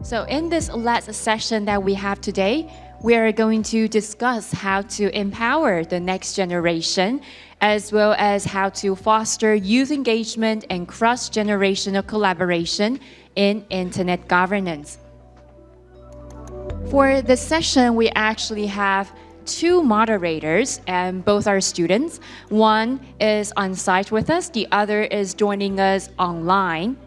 So in this last session that we have today, we are going to discuss how to empower the next generation, as well as how to foster youth engagement and cross-generational collaboration in internet governance. For this session, we actually have two moderators, and both are students. One is on site with us, the other is joining us online.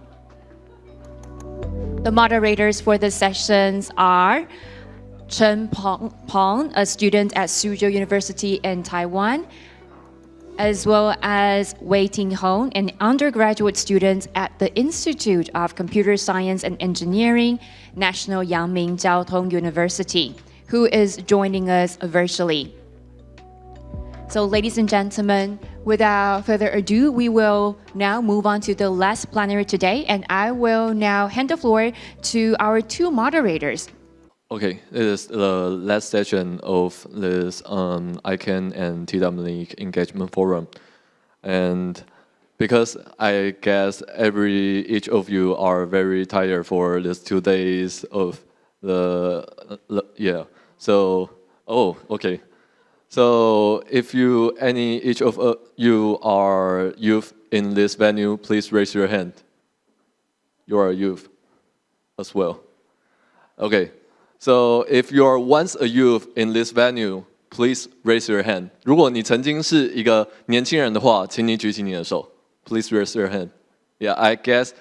The moderators for the sessions are Peng, a student at Soochow University in Taiwan, as well as Wei-Ting, an undergraduate student at the Institute of Computer Science and Engineering, National Yangming Jiao Tong University, who is joining us virtually. So ladies and gentlemen, without further ado, we will now move on to the last plenary today, and I will now hand the floor to our two moderators. Okay, it is the last session of this ICANN and TWNIC engagement forum. And because I guess each of you are very tired for these 2 days of okay. So if each of you are youth in this venue, please raise your hand. You are a youth as well. Okay. So if you are once a youth in this venue, please raise your hand. 如果你曾经是一个年轻人的话，请你举起你的手。Please raise your hand. Yeah, I guess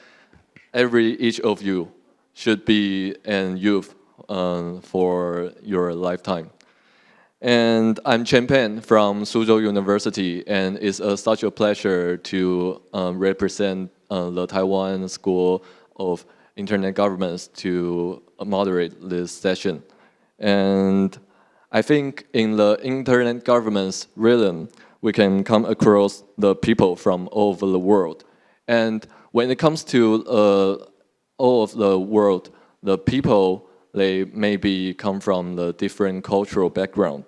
each of you should be a youth for your lifetime. And I'm Peng from Soochow University, and it's such a pleasure to represent the Taiwan School of Internet Governance to moderate this session. And I think in the internet governance realm, we can come across the people from all over the world. And when it comes to all of the world, the people, they maybe come from the different cultural background.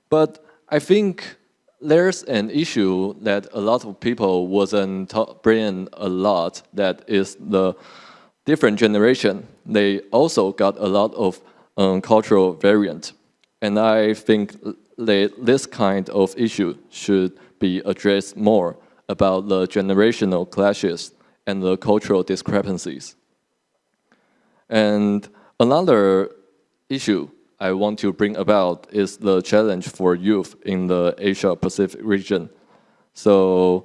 But I think there's an issue that a lot of people wasn't bringing a lot, that is the different generation. They also got a lot of cultural variant. And I think this kind of issue should be addressed more about the generational clashes and the cultural discrepancies. And another issue I want to bring about is the challenge for youth in the Asia-Pacific region. So,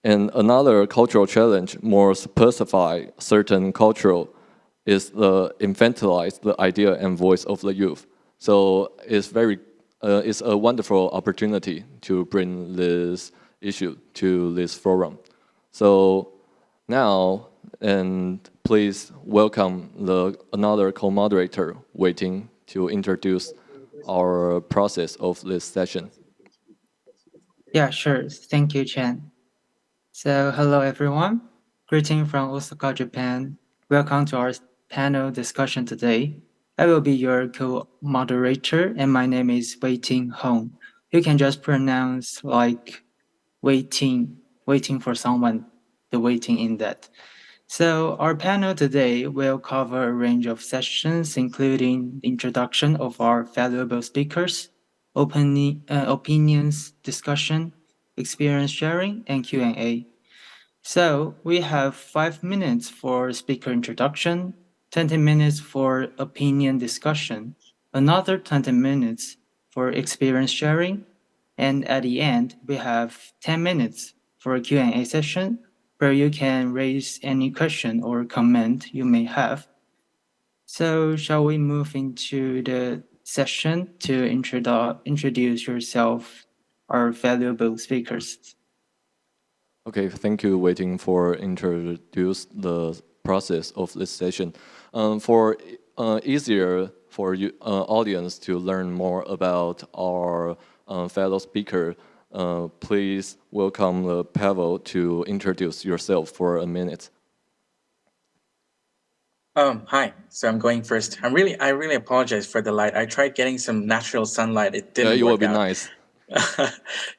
and another cultural challenge, more specify certain cultural, is the infantilize the idea and voice of the youth. So it's a wonderful opportunity to bring this issue to this forum. So now, and please welcome another co-moderator, Wei-Ting, to introduce our process of this session. Yeah, sure. Thank you, Cheng. So hello, everyone. Greeting from Osaka, Japan. Welcome to our panel discussion today. I will be your co-moderator, and my name is Wei-Ting. You can just pronounce like waiting for someone, the waiting in that. So our panel today will cover a range of sessions, including the introduction of our valuable speakers, opinions discussion, experience sharing, and Q&A. So we have 5 minutes for speaker introduction, 20 minutes for opinion discussion, another 20 minutes for experience sharing, and at the end, we have 10 minutes for a Q&A session where you can raise any question or comment you may have. So shall we move into the session to introduce yourself, our valuable speakers? Okay, thank you, Wei-Ting, for introduce the process of this session. For easier for you audience to learn more about our fellow speaker, please welcome Pavel to introduce yourself for a minute. Hi. So I'm going first. I really apologize for the light. I tried getting some natural sunlight. It didn't work out. Yeah, it would be nice.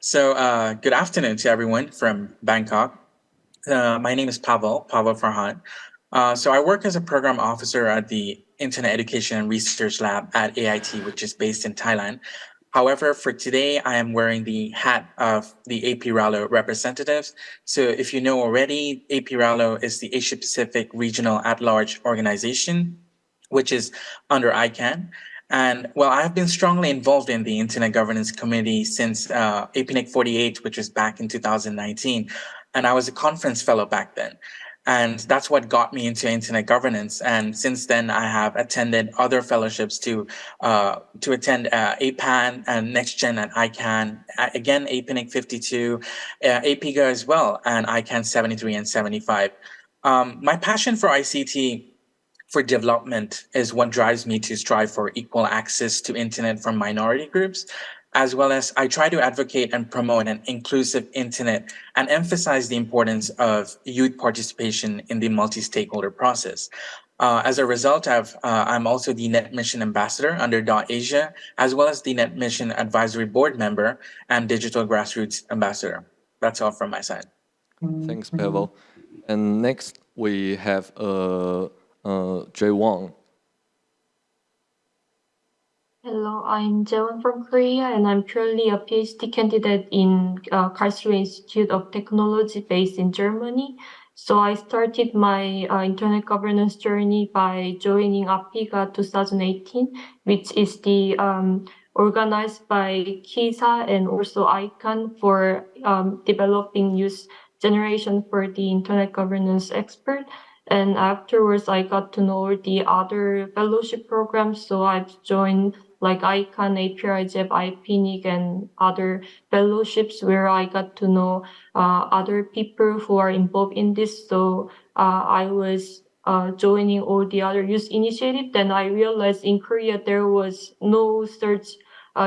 So good afternoon to everyone from Bangkok. My name is Pavel Farhan. So I work as a program officer at the Internet Education and Research Lab at AIT, which is based in Thailand. However, for today, I am wearing the hat of the APRALO representatives. So if you know already, APRALO is the Asia Pacific Regional At-Large Organization, which is under ICANN. And well, I have been strongly involved in the Internet Governance Committee since APNIC 48, which was back in 2019. And I was a conference fellow back then. And that's what got me into internet governance. And since then, I have attended other fellowships to attend APAN and NextGen and ICANN, again, APNIC 52, APIGA as well, and ICANN 73 and 75. My passion for ICT for development is what drives me to strive for equal access to internet for minority groups, as well as I try to advocate and promote an inclusive internet and emphasize the importance of youth participation in the multi-stakeholder process. As a result, I'm also the Net Mission Ambassador under .Asia, as well as the Net Mission Advisory Board member and Digital Grassroots Ambassador. That's all from my side. Thanks, Pavel. And next, we have Jay Wang. Hello, I'm Jaewon from Korea, and I'm currently a PhD candidate in Karlsruhe Institute of Technology based in Germany. So I started my internet governance journey by joining APIGA 2018, which is the organized by KISA and also ICANN for developing use generation for the internet governance expert. And afterwards, I got to know the other fellowship programs. So I've joined like ICANN, APRIGF, IPNIC, and other fellowships where I got to know other people who are involved in this. So I was joining all the other youth initiatives. Then I realized in Korea there was no such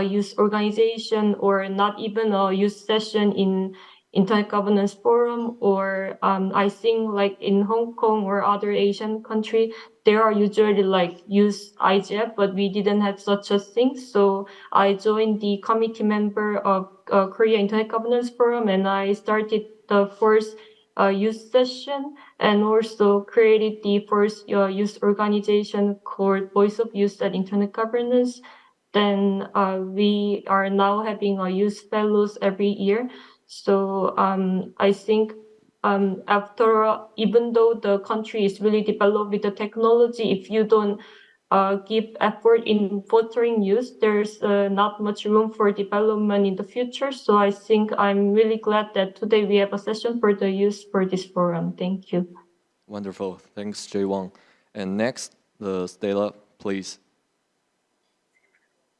youth organization or not even a youth session in Internet Governance Forum, or I think like in Hong Kong or other Asian country, there are usually like youth IGF, but we didn't have such a thing. So I joined the committee member of Korea Internet Governance Forum, and I started the first youth session and also created the first youth organization called Voice of Youth at Internet Governance. Then we are now having a youth fellows every year. So I think after, even though the country is really developed with the technology, if you don't give effort in fostering youth, there's not much room for development in the future. So I think I'm really glad that today we have a session for the youth for this forum. Thank you. Wonderful. Thanks, Jay Wang. And next, Stella, please.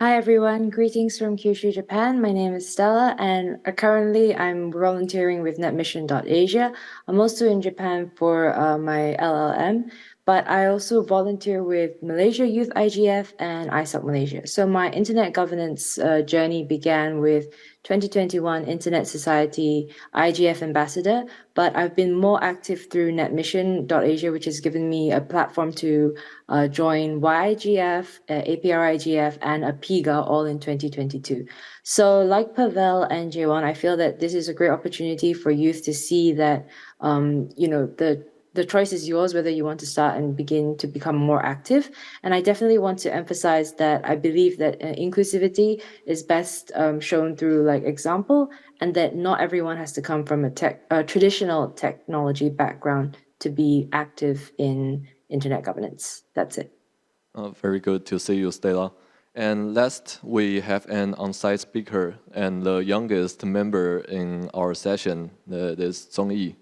Hi everyone, greetings from Kyushu, Japan. My name is Stella, and currently I'm volunteering with netmission.asia. I'm also in Japan for my LLM, but I also volunteer with Malaysia Youth IGF and ISOC Malaysia. So my internet governance journey began with 2021 Internet Society IGF Ambassador, but I've been more active through netmission.asia, which has given me a platform to join YIGF, APRIGF, and APIGA all in 2022. So like Pavel and Jaewon, I feel that this is a great opportunity for youth to see that, the choice is yours, whether you want to start and begin to become more active. And I definitely want to emphasize that I believe that inclusivity is best shown through like example, and that not everyone has to come from a traditional technology background to be active in internet governance. That's it. Very good to see you, Stella. And last, we have an on-site speaker and the youngest member in our session, that is Zhongyi.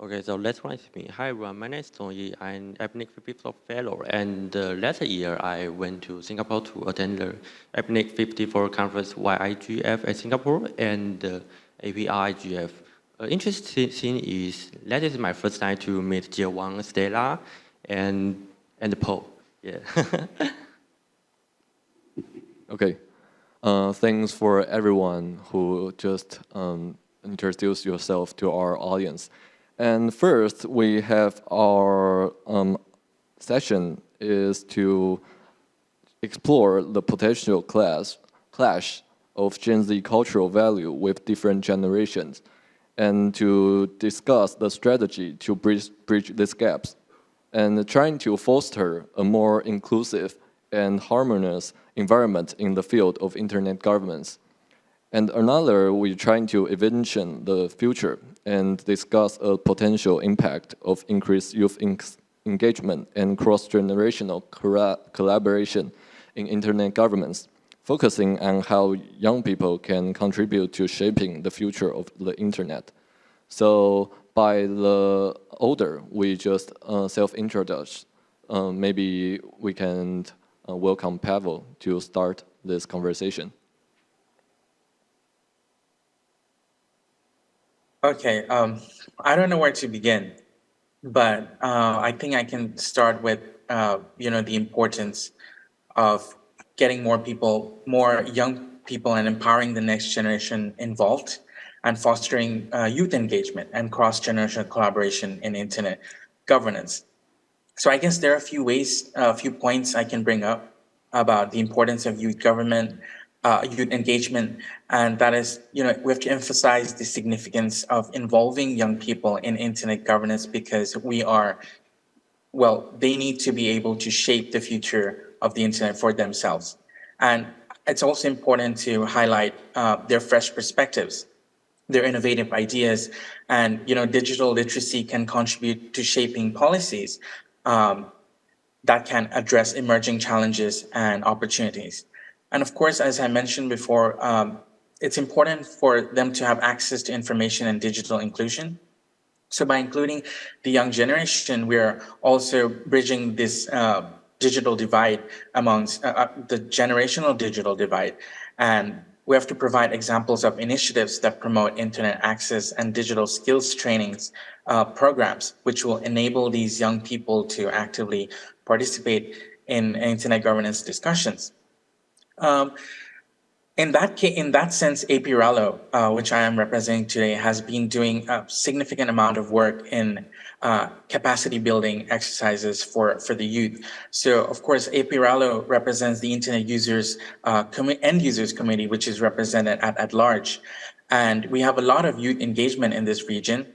Okay, so let's one is me. Hi everyone, my name is Tung. I'm APNIC 54 fellow, and last year I went to Singapore to attend the APNIC 54 conference YIGF at Singapore and APRIGF. Interesting thing is that is my first time to meet Jaewon, Stella, and Paul. Yeah. Okay. Thanks for everyone who just introduced yourself to our audience. And first, we have our session is to explore the potential clash of Gen Z cultural value with different generations, and to discuss the strategy to bridge these gaps. and trying to foster a more inclusive and harmonious environment in the field of internet governance. And another, we're trying to envision the future and discuss a potential impact of increased youth engagement and cross-generational collaboration in internet governance, focusing on how young people can contribute to shaping the future of the internet. So by the order, we just self-introduce. Maybe we can welcome Pavel to start this conversation. Okay, I don't know where to begin, but I think I can start with the importance of getting more young people, and empowering the next generation involved, and fostering youth engagement and cross-generational collaboration in internet governance. So I guess there are a few points I can bring up about the importance of youth engagement, and that is, we have to emphasize the significance of involving young people in internet governance, because they need to be able to shape the future of the internet for themselves. And it's also important to highlight their fresh perspectives, their innovative ideas, and digital literacy can contribute to shaping policies that can address emerging challenges and opportunities. And of course, as I mentioned before, it's important for them to have access to information and digital inclusion. So by including the young generation, we're also bridging this digital divide amongst the generational digital divide. And we have to provide examples of initiatives that promote internet access and digital skills trainings programs, which will enable these young people to actively participate in internet governance discussions. In that sense, APRALO, which I am representing today, has been doing a significant amount of work in capacity building exercises for the youth. So, of course, APRALO represents the Internet Users End Users Committee, which is represented at large. And we have a lot of youth engagement in this region,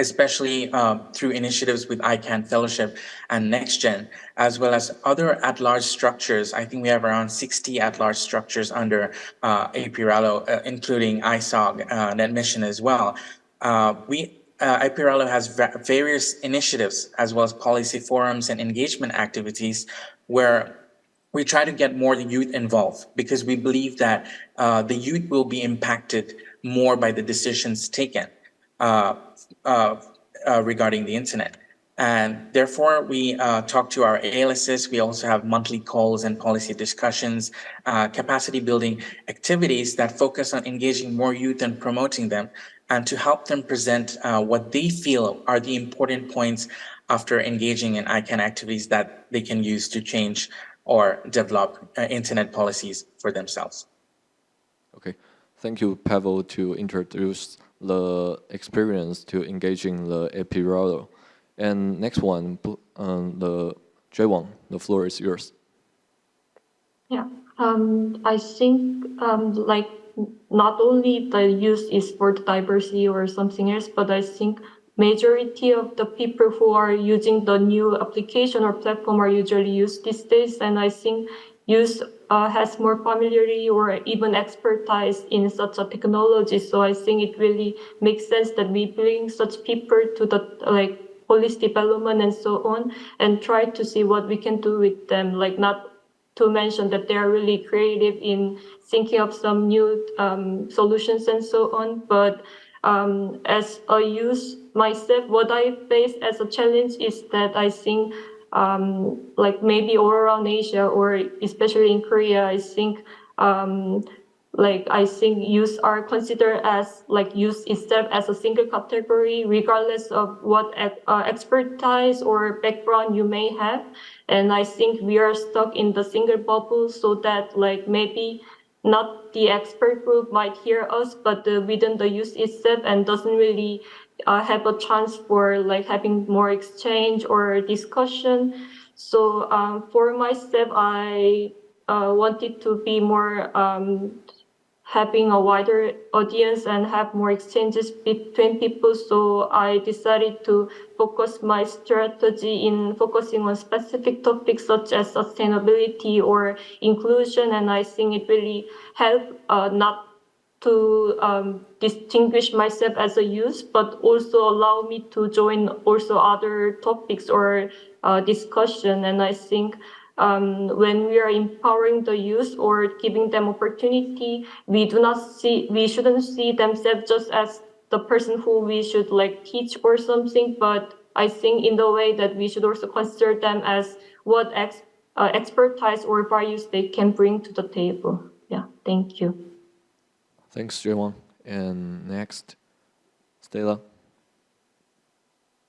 especially through initiatives with ICANN Fellowship and NextGen, as well as other at-large structures. I think we have around 60 at-large structures under APRALO, including ISOG, NetMission as well. APRALO has various initiatives, as well as policy forums and engagement activities, where we try to get more youth involved, because we believe that the youth will be impacted more by the decisions taken regarding the internet. And therefore, we talk to our ALSs. We also have monthly calls and policy discussions, capacity building activities that focus on engaging more youth and promoting them, and to help them present what they feel are the important points after engaging in ICANN activities that they can use to change or develop internet policies for themselves. Okay, thank you, Pavel, to introduce the experience to engaging the APRALO. And next one, the Jaewon, the floor is yours. Yeah, I think like not only the use is for the diversity or something else, but I think majority of the people who are using the new application or platform are usually used these days, and I think youth has more familiarity or even expertise in such a technology. So I think it really makes sense that we bring such people to the policy development and so on, and try to see what we can do with them. Like, not to mention that they are really creative in thinking of some new solutions and so on. But as a youth myself, what I face as a challenge is that I think like maybe all around Asia, or especially in Korea, I think youth are considered as youth itself as a single category, regardless of what expertise or background you may have. And I think we are stuck in the single bubble, so that maybe not the expert group might hear us, but within the youth itself, and doesn't really have a chance for having more exchange or discussion. So for myself, I wanted to be more having a wider audience and have more exchanges between people. So I decided to focus my strategy in focusing on specific topics such as sustainability or inclusion. And I think it really helped not to distinguish myself as a youth, but also allow me to join also other topics or discussion. And I think when we are empowering the youth or giving them opportunity, we shouldn't see themselves just as the person who we should like teach or something, but I think in the way that we should also consider them as what expertise or values they can bring to the table. Yeah, thank you. Thanks, Jaewon. And next, Stella.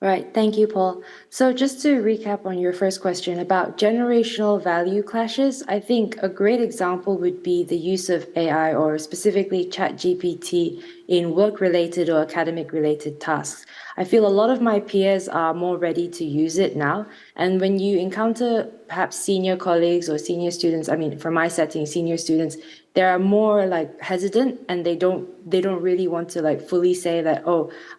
Right, thank you, Paul. So just to recap on your first question about generational value clashes, I think a great example would be the use of AI or specifically ChatGPT in work-related or academic-related tasks. I feel a lot of my peers are more ready to use it now. And when you encounter perhaps senior colleagues or senior students, I mean, for my setting, senior students, they are more like hesitant and they don't really want to like fully say that,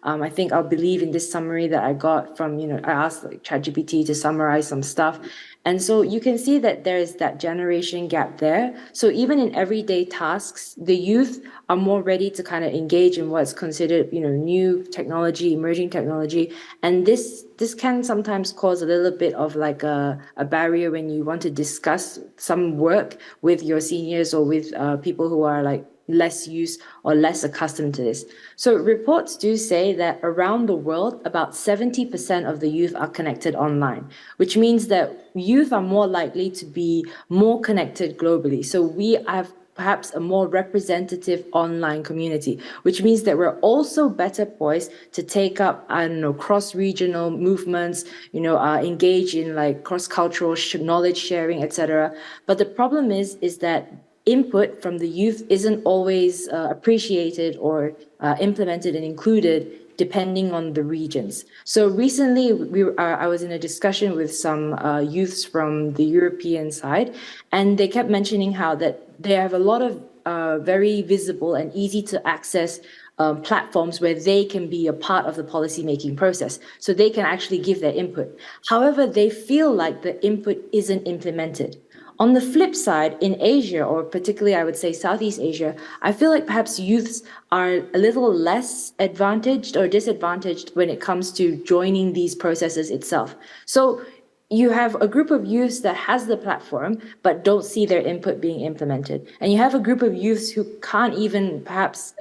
I think I'll believe in this summary that I got from, I asked like ChatGPT to summarize some stuff. And so you can see that there is that generation gap there. So even in everyday tasks, the youth are more ready to kind of engage in what's considered, new technology, emerging technology. And this can sometimes cause a little bit of like a barrier when you want to discuss some work with your seniors or with people who are like less used or less accustomed to this. So reports do say that around the world, about 70% of the youth are connected online, which means that youth are more likely to be more connected globally. So we have perhaps a more representative online community, which means that we're also better poised to take up, cross-regional movements, engage in like cross-cultural knowledge sharing, etc. But the problem is that input from the youth isn't always appreciated or implemented and included depending on the regions. So recently, I was in a discussion with some youths from the European side, and they kept mentioning how that they have a lot of very visible and easy to access platforms where they can be a part of the policy-making process, so they can actually give their input. However, they feel like the input isn't implemented. On the flip side, in Asia, or particularly I would say Southeast Asia, I feel like perhaps youths are a little less advantaged or disadvantaged when it comes to joining these processes itself. So you have a group of youths that has the platform but don't see their input being implemented. And you have a group of youths who can't even perhaps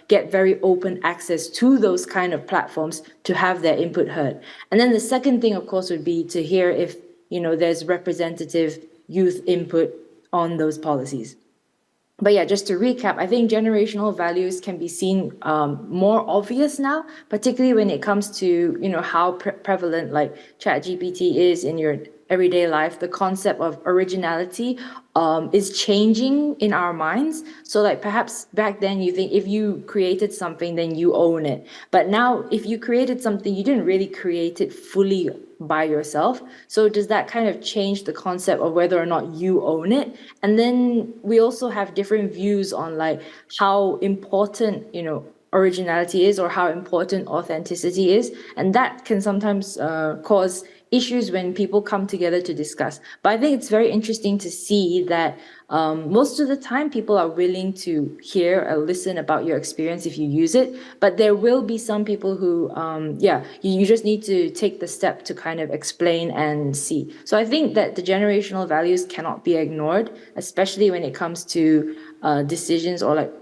get very open access to those kind of platforms to have their input heard. And then the second thing, of course, would be to hear if there's representative youth input on those policies. But yeah, just to recap, I think generational values can be seen more obvious now, particularly when it comes to how prevalent like ChatGPT is in your everyday life. The concept of originality is changing in our minds. So like perhaps back then you think if you created something, then you own it. But now if you created something, you didn't really create it fully by yourself. So does that kind of change the concept of whether or not you own it? And then we also have different views on like how important, originality is or how important authenticity is. And that can sometimes cause issues when people come together to discuss. But I think it's very interesting to see that most of the time people are willing to hear or listen about your experience if you use it. But there will be some people who, you just need to take the step to kind of explain and see. So I think that the generational values cannot be ignored, especially when it comes to decisions or like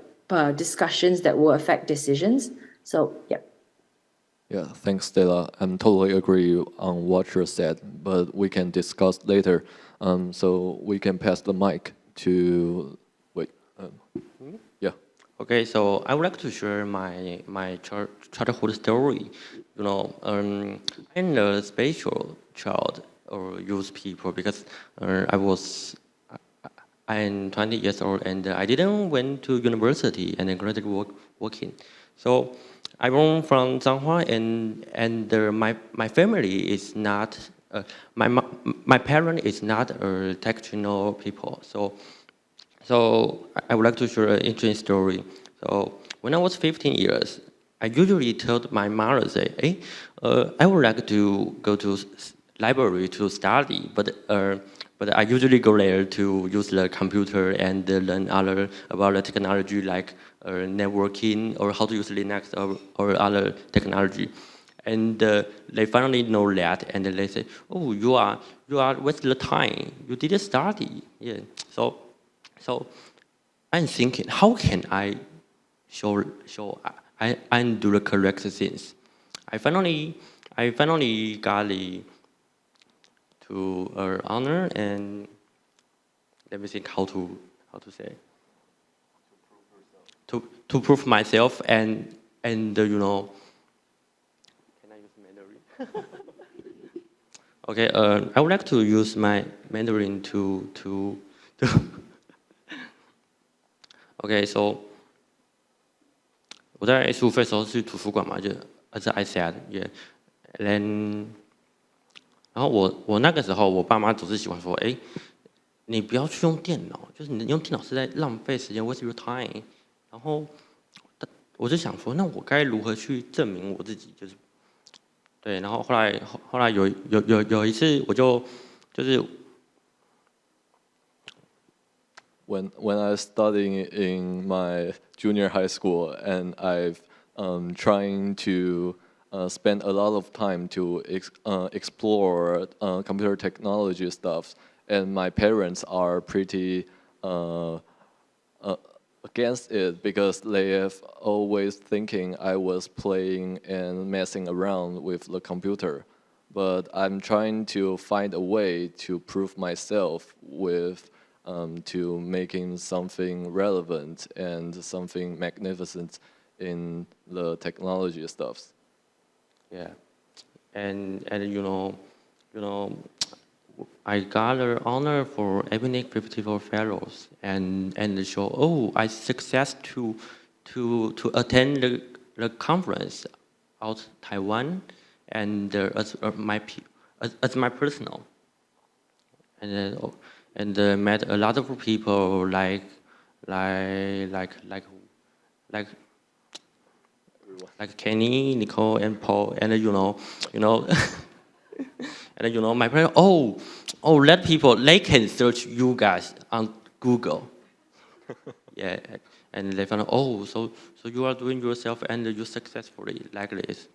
discussions that will affect decisions. So, yeah. Yeah, thanks, Stella. I'm totally agree on what you said, but we can discuss later. So we can pass the mic to yeah. Okay, so I would like to share my childhood story. I'm a special child or youth people because I'm 20 years old and I didn't went to university and I graduated working. So I born from Changhua and my family is not my parent is not a technical people. So I would like to share an interesting story. So when I was 15 years, I usually told my mother, say, hey, I would like to go to library to study, but I usually go there to use the computer and learn other about the technology like networking or how to use Linux or other technology. And they finally know that, and they say, "Oh, you are wasting the time. You didn't study." Yeah. So I'm thinking, how can I show I do the correct things? I finally got the to honor, and let me think how to say to prove myself, and you know, can I use Mandarin? Okay, I would like to use my Mandarin to Okay, so 我在书费的时候去图书馆嘛，就as I said, yeah. Then 然后我那个时候，我爸妈总是喜欢说，哎，你不要去用电脑，就是你用电脑是在浪费时间 ，waste your time。然后我就想说，那我该如何去证明我自己？就是对，然后后来有一次，我就是 when I was studying in my junior high school, and I've trying to spend a lot of time to explore computer technology stuff, and my parents are pretty against it because they have always thinking I was playing and messing around with the computer. But I'm trying to find a way to prove myself with to making something relevant and something magnificent in the technology stuffs. Yeah, and you know, I got an honor for APRALO 54 fellows, and show, oh, I success to attend the conference out Taiwan, and as my personal, and met a lot of people like Kenny, Nicole, and Paul, and you know, and you know, my parents, let people, they can search you guys on Google. Yeah, and they found, so you are doing yourself and you successfully like this.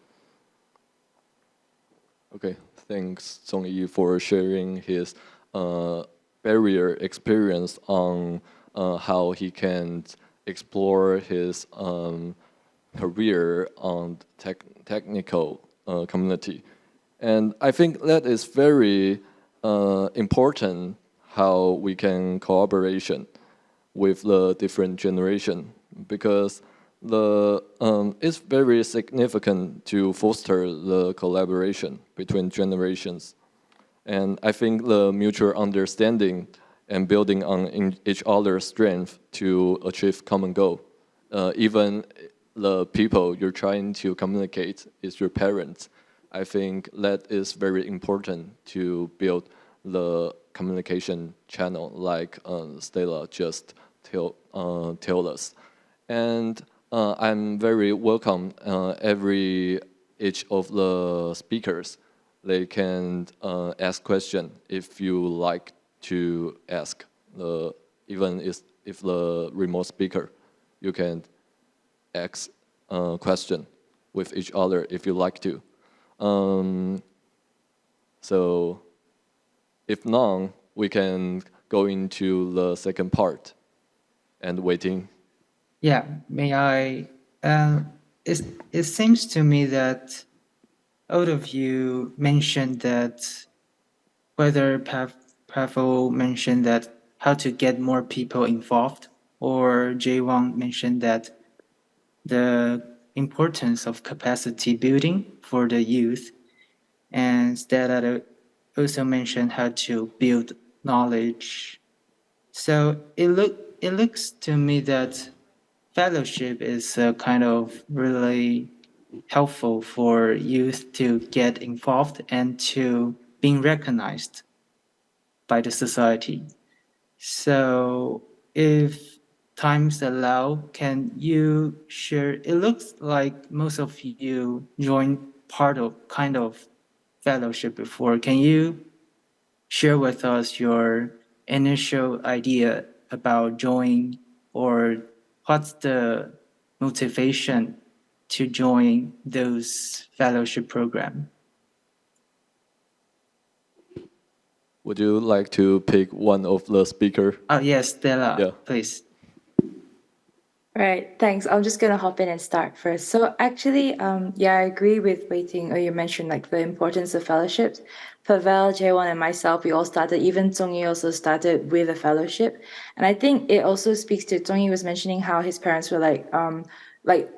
Okay, thanks Zhongyi for sharing his barrier experience on how he can explore his career on technical community. And I think that is very important how we can cooperation with the different generation, because it's very significant to foster the collaboration between generations. And I think the mutual understanding and building on each other's strength to achieve common goal. Even the people you're trying to communicate is your parents. I think that is very important to build the communication channel, like Stella just tell us. And I'm very welcome each of the speakers. They can ask question if you like to ask. Even if the remote speaker, you can ask question with each other if you like to. So if none, we can go into the second part and Wei-Ting. Yeah, may I? It seems to me that all of you mentioned that, whether Pavel mentioned that how to get more people involved, or Jay Wang mentioned that the importance of capacity building for the youth, and Stella also mentioned how to build knowledge. So it looks to me that fellowship is kind of really helpful for youth to get involved and to being recognized by the society. So if times allow, can you share? It looks like most of you joined part of kind of fellowship before. Can you share with us your initial idea about joining, or what's the motivation to join those fellowship program? Would you like to pick one of the speaker? Yes, Stella, Yeah. please. Right, thanks. I'm just gonna hop in and start first. So actually, yeah, I agree with Wei-Ting, or you mentioned like the importance of fellowships. Pavel, Jaewon, and myself, we all started, even Tong-yi also started with a fellowship. And I think it also speaks to, Tong-yi was mentioning how his parents were like,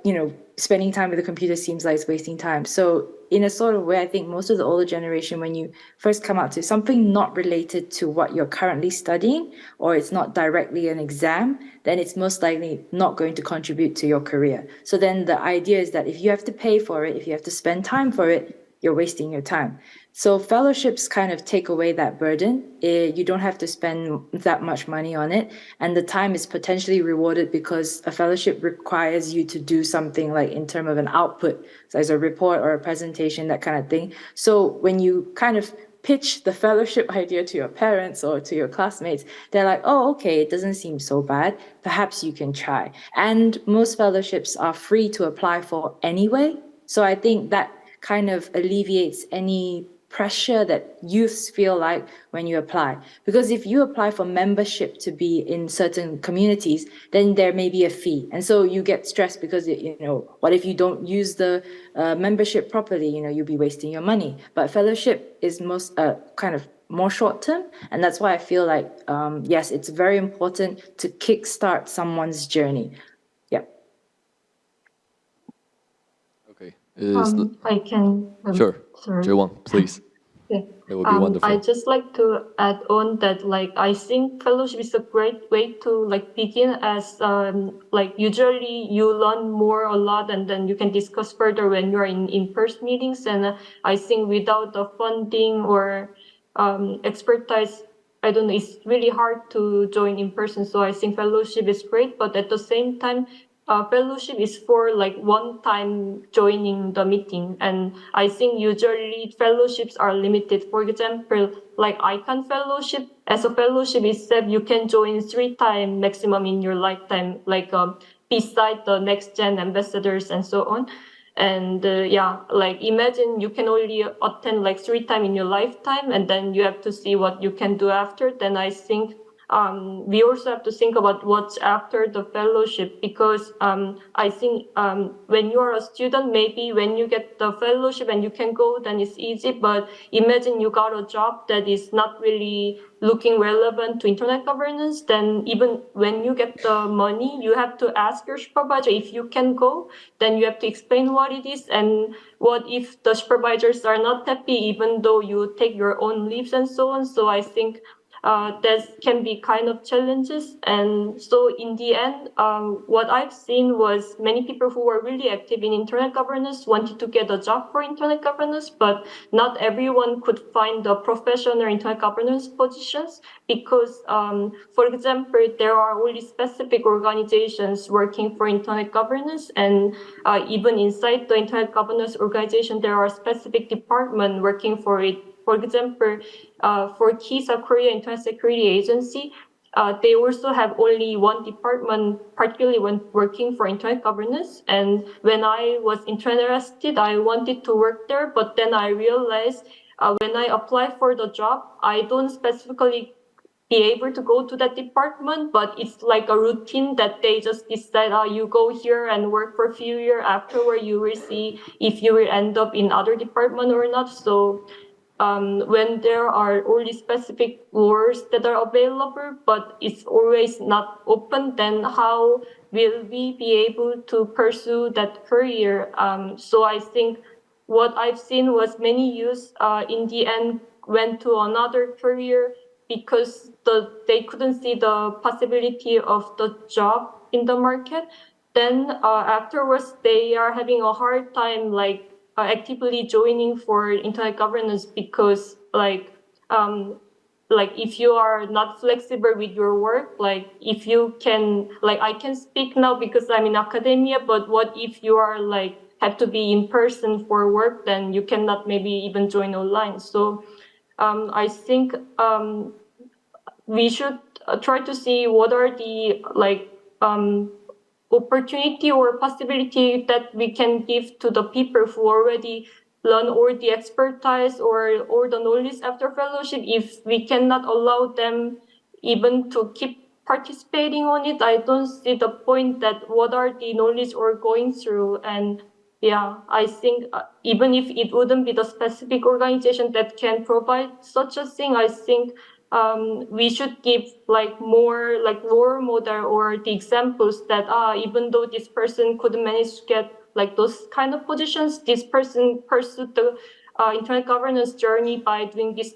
you know, spending time with the computer seems like it's wasting time. So in a sort of way, I think most of the older generation, when you first come out to something not related to what you're currently studying, or it's not directly an exam, then it's most likely not going to contribute to your career. So then the idea is that if you have to pay for it, if you have to spend time for it, you're wasting your time. So fellowships kind of take away that burden. You don't have to spend that much money on it, and the time is potentially rewarded because a fellowship requires you to do something like in terms of an output, so as a report or a presentation, that kind of thing. So when you kind of pitch the fellowship idea to your parents or to your classmates, they're like, oh, okay, it doesn't seem so bad. Perhaps you can try. And most fellowships are free to apply for anyway. So I think that kind of alleviates any pressure that youths feel like when you apply. Because if you apply for membership to be in certain communities, then there may be a fee. And so you get stressed because, you know, what if you don't use the membership properly? You know, you'll be wasting your money. But fellowship is most kind of more short term. And that's why I feel like, yes, it's very important to kickstart someone's journey. Yeah. Okay. I can. Sure. Sorry. Jaewon, please. Okay. That would be wonderful. I just like to add on that, like, I think fellowship is a great way to like begin, as like usually you learn more a lot and then you can discuss further when you're in in-person meetings. And I think without the funding or expertise, I don't know, it's really hard to join in person. So I think fellowship is great, but at the same time, fellowship is for like one time joining the meeting, and I think usually fellowships are limited. For example, like ICANN fellowship, as a fellowship itself, you can join 3 times maximum in your lifetime, like beside the next gen ambassadors and so on. And yeah, like imagine you can only attend like 3 times in your lifetime, and then you have to see what you can do after. Then I think we also have to think about what's after the fellowship, because I think when you are a student, maybe when you get the fellowship and you can go, then it's easy. But imagine you got a job that is not really looking relevant to internet governance, then even when you get the money, you have to ask your supervisor if you can go. Then you have to explain what it is, and what if the supervisors are not happy, even though you take your own leaves and so on. So I think that can be kind of challenges. And so in the end, what I've seen was many people who were really active in internet governance wanted to get a job for internet governance, but not everyone could find the professional internet governance positions, because, for example, there are only specific organizations working for internet governance, and even inside the internet governance organization, there are specific departments working for it. For example, for KISA, Korea Internet Security Agency, they also have only one department, particularly when working for internet governance. And when I was interested, I wanted to work there, but then I realized when I apply for the job, I don't specifically be able to go to that department, but it's like a routine that they just decide, you go here and work for a few years. Afterward, you will see if you will end up in other department or not. So when there are only specific roles that are available, but it's always not open, then how will we be able to pursue that career? So I think what I've seen was many youth in the end went to another career because they couldn't see the possibility of the job in the market. Then afterwards, they are having a hard time actively joining for internet governance, because like if you are not flexible with your work, like if you can, like I can speak now because I'm in academia, but what if you are like have to be in person for work, then you cannot maybe even join online. So I think we should try to see what are the like opportunity or possibility that we can give to the people who already learn all the expertise or all the knowledge after fellowship. If we cannot allow them even to keep participating on it, I don't see the point that what are the knowledge or going through. And yeah, I think even if it wouldn't be the specific organization that can provide such a thing, I think we should give like more like role model or the examples that even though this person couldn't manage to get like those kind of positions, this person pursued the internet governance journey by doing this,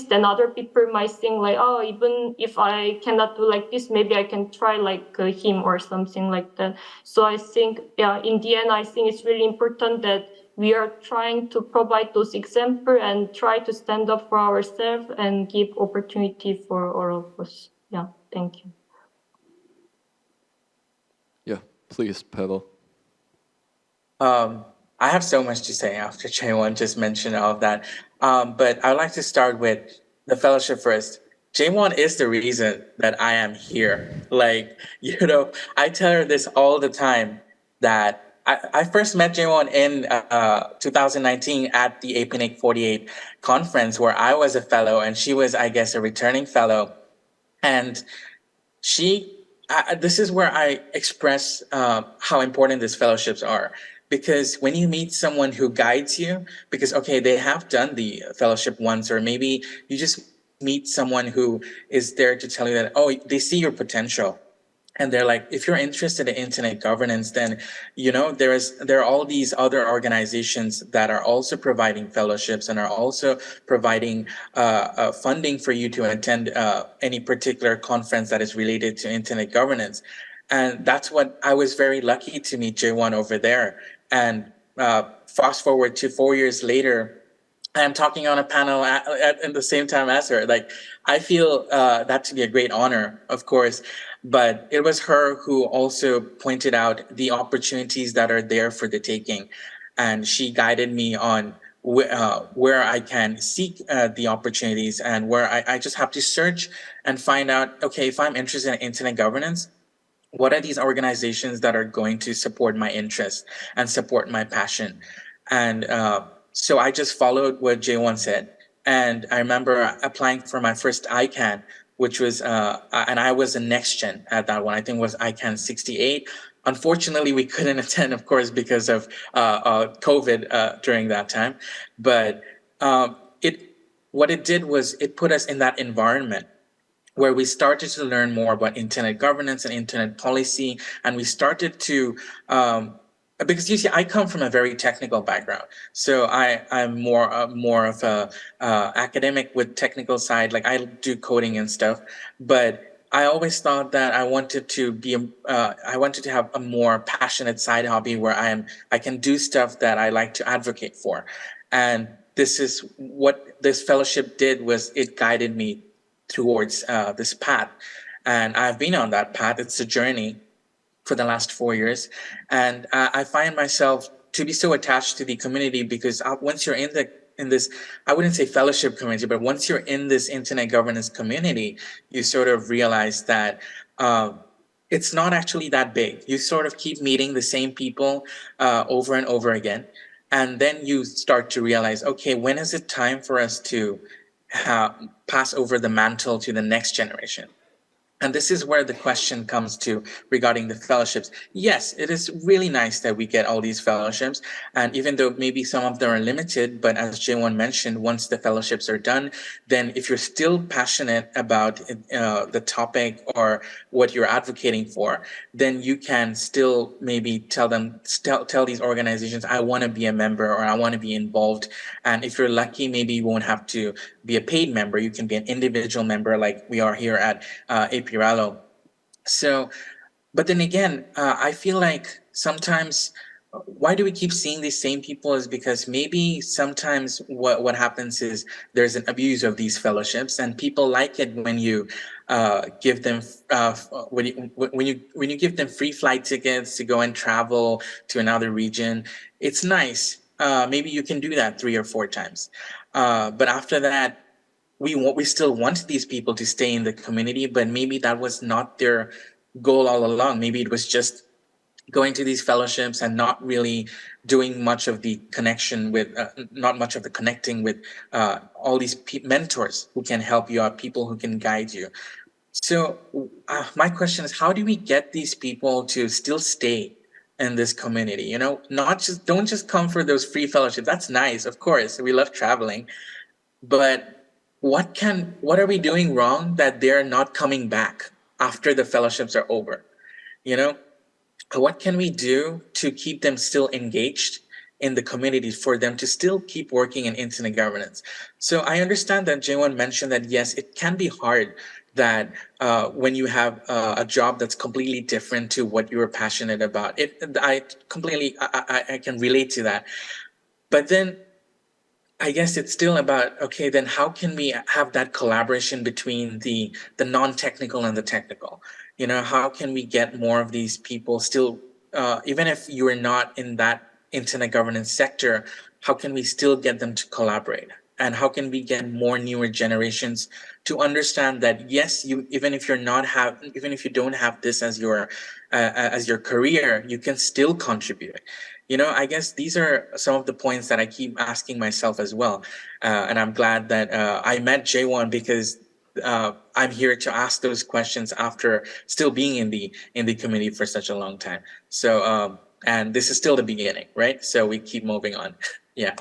then other people might think like, oh, even if I cannot do like this, maybe I can try like him or something like that. So I think, yeah, in the end, I think it's really important that we are trying to provide those examples and try to stand up for ourselves and give opportunity for all of us. Yeah, thank you. Yeah, please, Pavel. I have so much to say after Jaewon just mentioned all of that. But I'd like to start with the fellowship first. Jaewon is the reason that I am here. Like, I tell her this all the time that I first met Jaewon in 2019 at the APNIC 48 conference where I was a fellow and she was, I guess, a returning fellow. And this is where I express how important these fellowships are. Because when you meet someone who guides you, because, okay, they have done the fellowship once, or maybe you just meet someone who is there to tell you that, oh, they see your potential. And they're like, if you're interested in internet governance, then, there are all these other organizations that are also providing fellowships and are also providing funding for you to attend any particular conference that is related to internet governance. And that's what I was very lucky to meet Jaewon over there. And fast forward to 4 years later, I'm talking on a panel at the same time as her. Like, I feel that to be a great honor, of course. But it was her who also pointed out the opportunities that are there for the taking. And she guided me on where I can seek the opportunities and where I just have to search and find out, okay, if I'm interested in internet governance, what are these organizations that are going to support my interest and support my passion? And so I just followed what Jaewon said. And I remember applying for my first ICANN, which was, and I was a next gen at that one. I think it was ICANN 68. Unfortunately, we couldn't attend, of course, because of COVID during that time. But what it did was it put us in that environment where we started to learn more about internet governance and internet policy. And we started to, because you see, I come from a very technical background. So I'm more of a academic with technical side, like I do coding and stuff. But I always thought that I wanted to have a more passionate side hobby where I can do stuff that I like to advocate for. And this is what this fellowship did, was it guided me towards this path. And I've been on that path. It's a journey for the last 4 years. And I find myself to be so attached to the community because once you're in this, I wouldn't say fellowship community, but once you're in this internet governance community, you sort of realize that it's not actually that big. You sort of keep meeting the same people over and over again. And then you start to realize, okay, when is it time for us to pass over the mantle to the next generation? And this is where the question comes to regarding the fellowships. Yes, it is really nice that we get all these fellowships. And even though maybe some of them are limited, but as Jaewon mentioned, once the fellowships are done, then if you're still passionate about the topic or what you're advocating for, then you can still maybe tell these organizations, I want to be a member or I want to be involved. And if you're lucky, maybe you won't have to be a paid member. You can be an individual member like we are here at APRALO. So, but then again, I feel like sometimes why do we keep seeing these same people is because maybe sometimes what happens is there's an abuse of these fellowships, and people like it when you give them when you give them free flight tickets to go and travel to another region. It's nice. Maybe you can do that 3 or 4 times, but after that, we still want these people to stay in the community, but maybe that was not their goal all along. Maybe it was just going to these fellowships and not really doing much of the connection with not much of the connecting with all these mentors who can help you out, people who can guide you. So my question is, how do we get these people to still stay in this community? You know, not just don't just come for those free fellowships. That's nice, of course, we love traveling, but what are we doing wrong that they're not coming back after the fellowships are over? You know, what can we do to keep them still engaged in the community, for them to still keep working in internet governance? So I understand that Jaewon mentioned that yes, it can be hard that when you have a job that's completely different to what you are passionate about. I can relate to that. But then I guess it's still about, okay, then how can we have that collaboration between the non-technical and the technical? You know, how can we get more of these people still, even if you are not in that internet governance sector, how can we still get them to collaborate? And how can we get more newer generations to understand that yes, you even if you don't have this as your career, you can still contribute. You know, I guess these are some of the points that I keep asking myself as well. And I'm glad that I met Jaewon, because I'm here to ask those questions after still being in the community for such a long time. So and this is still the beginning, right? So we keep moving on. Yeah.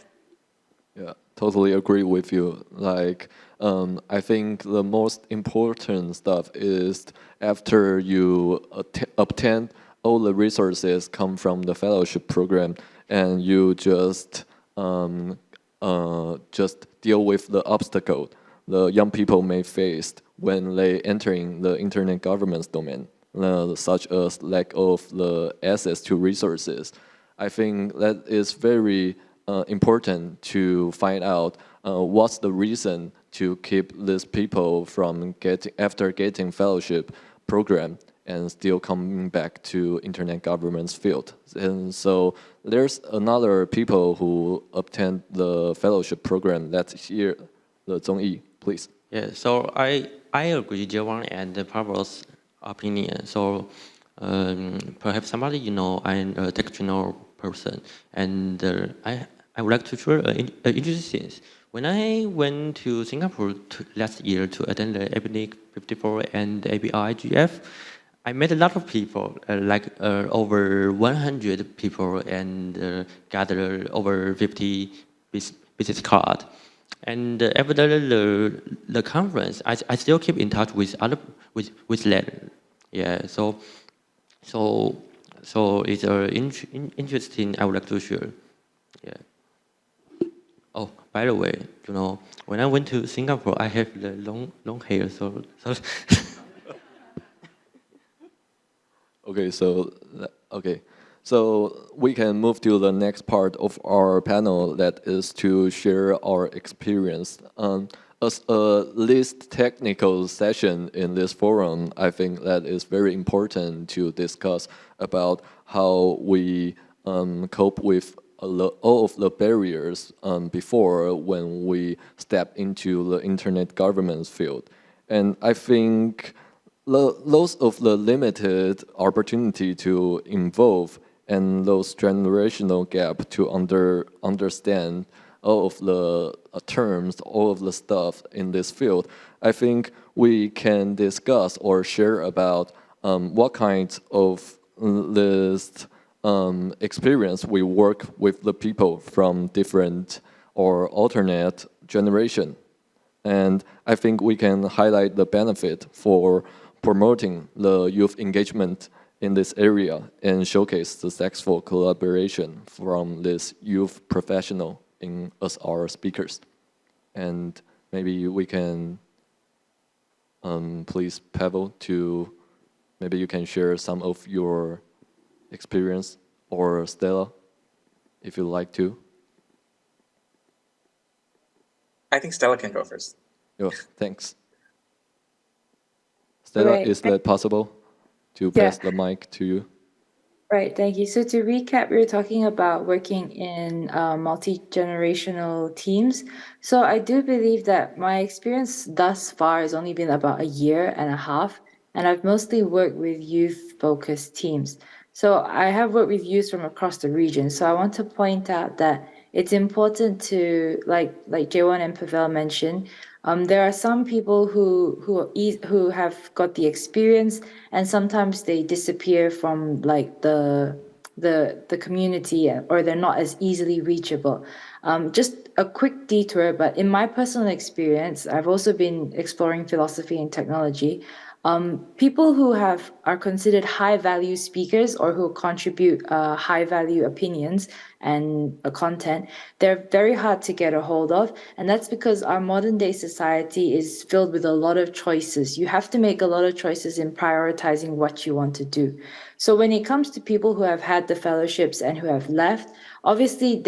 Yeah, totally agree with you. Like, I think the most important stuff is after you obtain all the resources come from the fellowship program, and you just deal with the obstacle the young people may face when they entering the internet governance domain, such as lack of the access to resources. I think that is very important to find out what's the reason to keep these people from getting fellowship program and still coming back to internet governance field. And so there's another people who obtained the fellowship program. Let's hear the Zhongyi, please. Yeah, so I agree Jaewon and Pavel's opinion. So perhaps somebody, you know, I'm a technical person, and I would like to share an interesting thing. When I went to Singapore last year to attend the APNIC 54 and APIGF, I met a lot of people, over 100 people, and gathered over 50 business cards. And after the conference, I still keep in touch with them. Yeah, so it's interesting. I would like to share. Yeah. Oh, by the way, you know, when I went to Singapore, I have the long hair, so. Okay, so we can move to the next part of our panel, that is to share our experience. As a least technical session in this forum, I think that is very important to discuss about how we cope with all of the barriers before when we step into the internet governance field. And I think those of the limited opportunity to involve and those generational gap to understand all of the terms, all of the stuff in this field, I think we can discuss or share about what kinds of this experience we work with the people from different or alternate generation. And I think we can highlight the benefit for promoting the youth engagement in this area and showcase the successful collaboration from this youth professional as our speakers. And maybe we can please Pavel maybe you can share some of your experience, or Stella, if you like to. I think Stella can go first. Oh, thanks. Stella, Right. is that possible to pass the mic to you? Right, thank you. So to recap, we were talking about working in multi-generational teams. So I do believe that my experience thus far has only been about a year and a half, and I've mostly worked with youth-focused teams. So I have worked with youth from across the region. So I want to point out that it's important to, like Jaewon and Pavel mentioned, there are some people who have got the experience, and sometimes they disappear from like the community, or they're not as easily reachable. Just a quick detour, but in my personal experience, I've also been exploring philosophy and technology. People who are considered high value speakers or who contribute high value opinions and content, they're very hard to get a hold of. And that's because our modern day society is filled with a lot of choices. You have to make a lot of choices in prioritizing what you want to do. So when it comes to people who have had the fellowships and who have left, obviously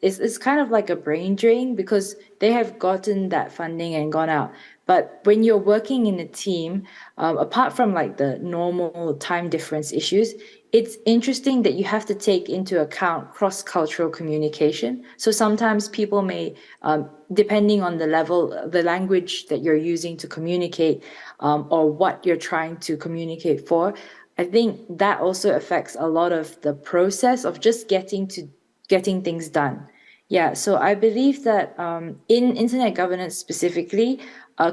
it's kind of like a brain drain because they have gotten that funding and gone out. But when you're working in a team, apart from like the normal time difference issues, it's interesting that you have to take into account cross-cultural communication. So sometimes people may, depending on the level, the language that you're using to communicate, or what you're trying to communicate for, I think that also affects a lot of the process of just getting things done. Yeah, so I believe that in internet governance specifically,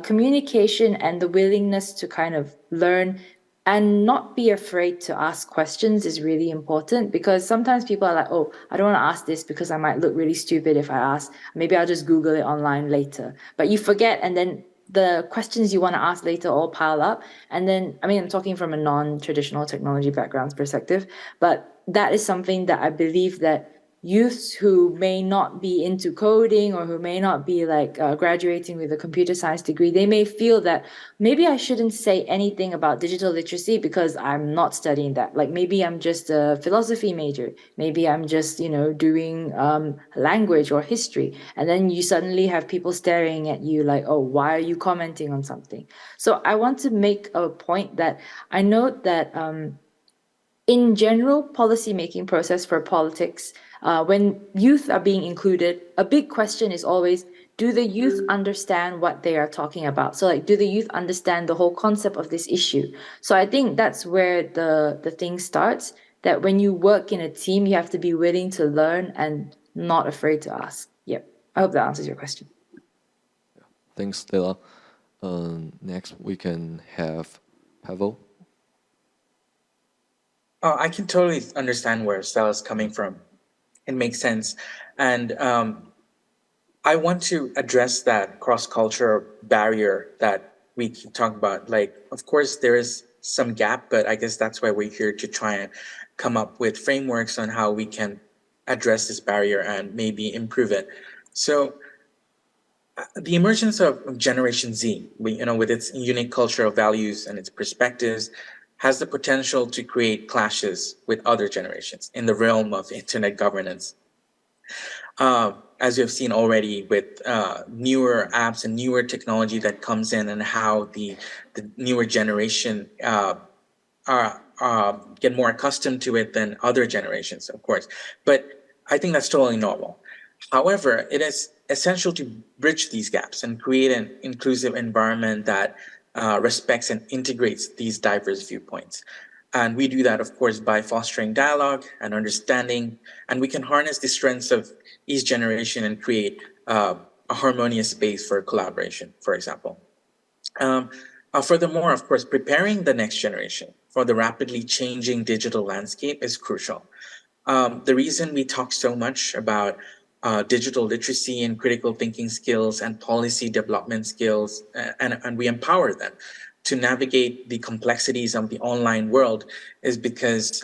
communication and the willingness to kind of learn and not be afraid to ask questions is really important, because sometimes people are like, oh, I don't want to ask this because I might look really stupid if I ask. Maybe I'll just Google it online later. But you forget, and then the questions you want to ask later all pile up. And then, I mean, I'm talking from a non-traditional technology background perspective, but that is something that I believe that youths who may not be into coding or who may not be like graduating with a computer science degree, they may feel that maybe I shouldn't say anything about digital literacy because I'm not studying that. Like maybe I'm just a philosophy major. Maybe I'm just, doing language or history. And then you suddenly have people staring at you like, oh, why are you commenting on something? So I want to make a point that I note that in general policy-making process for politics, when youth are being included, a big question is always, do the youth understand what they are talking about? So like, do the youth understand the whole concept of this issue? So I think that's where the thing starts, that when you work in a team, you have to be willing to learn and not afraid to ask. Yep. I hope that answers your question. Thanks, Stella. Next, we can have Pavel. I can totally understand where Stella's coming from. It makes sense. And I want to address that cross-cultural barrier that we keep talking about. Like, of course, there is some gap, but I guess that's why we're here to try and come up with frameworks on how we can address this barrier and maybe improve it. So the emergence of Generation Z, with its unique cultural values and its perspectives, has the potential to create clashes with other generations in the realm of internet governance. As you have seen already with newer apps and newer technology that comes in, and how the newer generation get more accustomed to it than other generations, of course. But I think that's totally normal. However, it is essential to bridge these gaps and create an inclusive environment that respects and integrates these diverse viewpoints. And we do that, of course, by fostering dialogue and understanding, and we can harness the strengths of each generation and create a harmonious space for collaboration, for example. Furthermore, of course, preparing the next generation for the rapidly changing digital landscape is crucial. The reason we talk so much about digital literacy and critical thinking skills and policy development skills, and we empower them to navigate the complexities of the online world, is because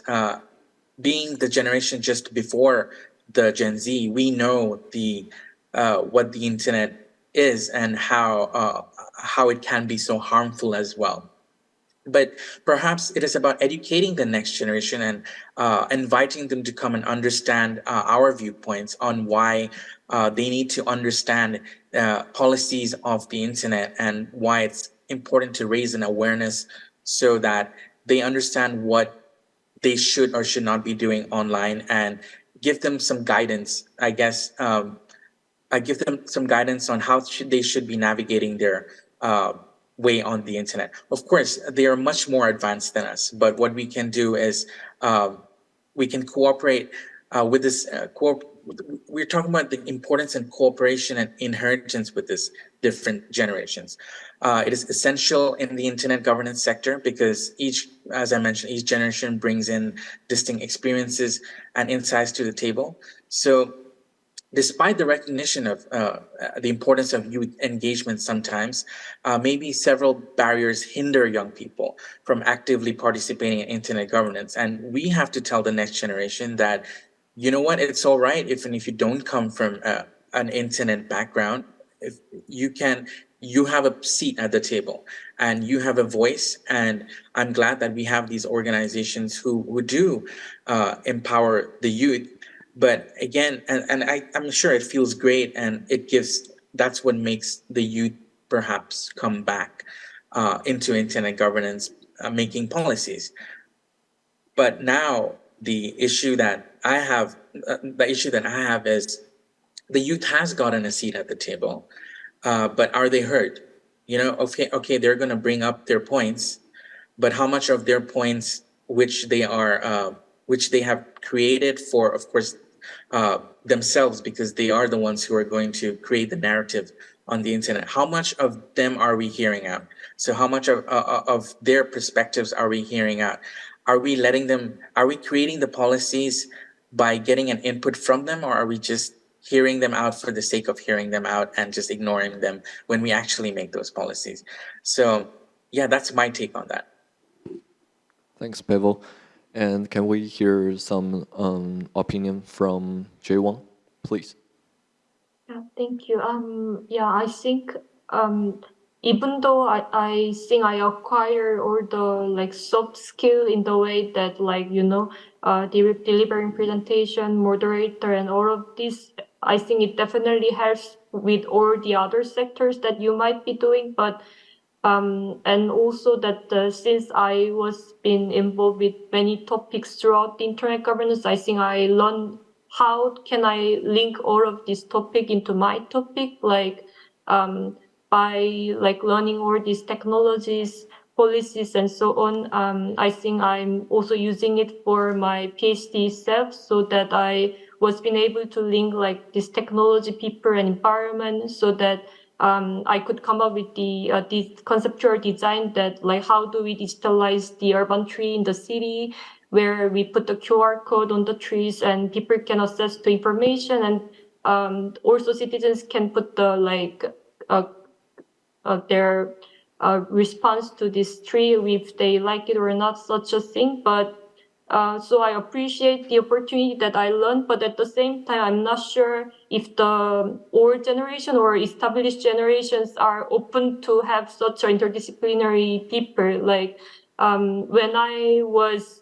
being the generation just before the Gen Z, we know what the internet is and how it can be so harmful as well. But perhaps it is about educating the next generation and inviting them to come and understand our viewpoints on why they need to understand policies of the internet and why it's important to raise an awareness so that they understand what they should or should not be doing online, and give them some guidance, I guess. I give them some guidance on how they should be navigating their way on the internet. Of course, they are much more advanced than us, but what we can do is we can cooperate with this. We're talking about the importance and cooperation and inheritance with this different generations. It is essential in the internet governance sector because as I mentioned, each generation brings in distinct experiences and insights to the table. So despite the recognition of the importance of youth engagement sometimes, maybe several barriers hinder young people from actively participating in internet governance. And we have to tell the next generation that, you know what, it's all right even if you don't come from an internet background. If you have a seat at the table and you have a voice. And I'm glad that we have these organizations who do empower the youth. But again, I'm sure it feels great, and that's what makes the youth perhaps come back into internet governance, making policies. But now the issue that I have is the youth has gotten a seat at the table, but are they heard? Okay, they're going to bring up their points, but how much of their points, which they have created for, of course, themselves, because they are the ones who are going to create the narrative on the internet. How much of them are we hearing out? So how much of their perspectives are we hearing out? Are we creating the policies by getting an input from them, or are we just hearing them out for the sake of hearing them out and just ignoring them when we actually make those policies? So yeah, that's my take on that. Thanks, Pavel. And can we hear some opinion from Jaewon, please? Yeah, thank you. Yeah, I think even though I think I acquire all the soft skill in the way that delivering presentation, moderator, and all of this, I think it definitely helps with all the other sectors that you might be doing. But and also that since I was been involved with many topics throughout the internet governance, I think I learned how can I link all of this topic into my topic, by learning all these technologies, policies, and so on. I think I'm also using it for my PhD self, so that I was been able to link this technology, people, and environment, so that I could come up with the conceptual design that how do we digitalize the urban tree in the city, where we put the QR code on the trees and people can access to information, and also citizens can put the their response to this tree, if they like it or not, such a thing. But so I appreciate the opportunity that I learned, but at the same time, I'm not sure if the old generation or established generations are open to have such interdisciplinary people. When I was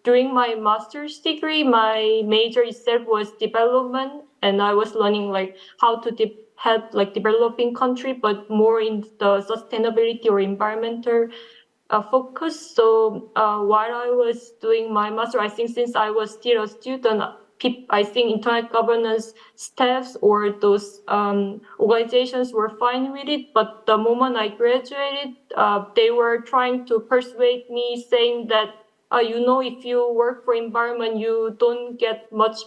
during my master's degree, my major itself was development, and I was learning how to help developing country, but more in the sustainability or environmental focus. So while I was doing my master, I think since I was still a student, I think internet governance staffs or those organizations were fine with it. But the moment I graduated, they were trying to persuade me, saying that if you work for environment, you don't get much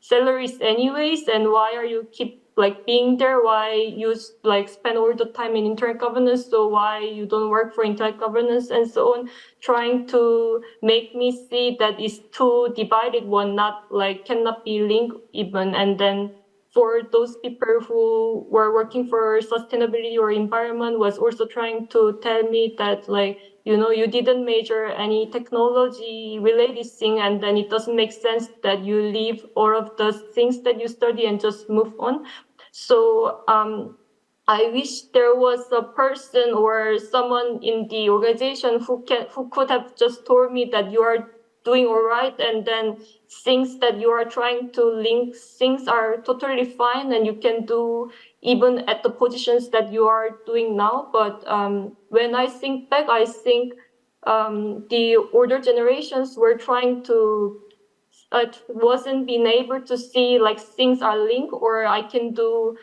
salaries anyways, and why are you keep being there? Why you spend all the time in internet governance? So why you don't work for internet governance and so on? Trying to make me see that it's too divided one, not cannot be linked even. And then for those people who were working for sustainability or environment, was also trying to tell me that you didn't major any technology related thing, and then it doesn't make sense that you leave all of the things that you study and just move on. So I wish there was a person or someone in the organization who could have just told me that you are doing all right, and then things that you are trying to link, things are totally fine, and you can do even at the positions that you are doing now. But when I think back, I think the older generations were trying to wasn't being able to see like things are linked, or I can do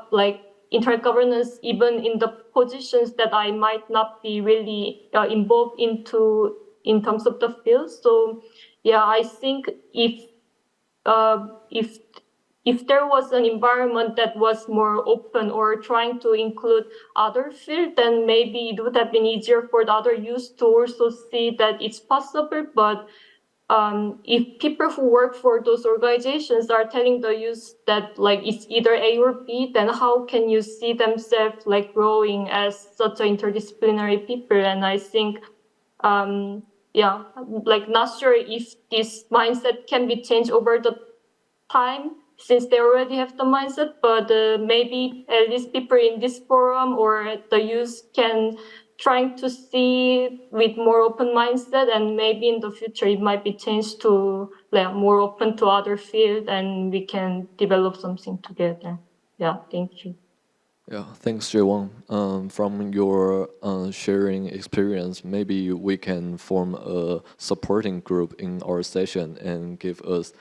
like internet governance even in the positions that I might not be really involved into in terms of the field. So yeah, I think uh, if if there was an environment that was more open or trying to include other fields, then maybe it would have been easier for the other youth to also see that it's possible. But if people who work for those organizations are telling the youth that like it's either A or B, then how can you see themselves like growing as such an interdisciplinary people? And I think, yeah, like not sure if this mindset can be changed over the time since they already have the mindset, but maybe at least people in this forum or the youth can trying to see with more open mindset, and maybe in the future it might be changed to like more open to other field, and we can develop something together. Yeah, thank you. Yeah, thanks, Jaewon. From your sharing experience, maybe we can form a supporting group in our session and give us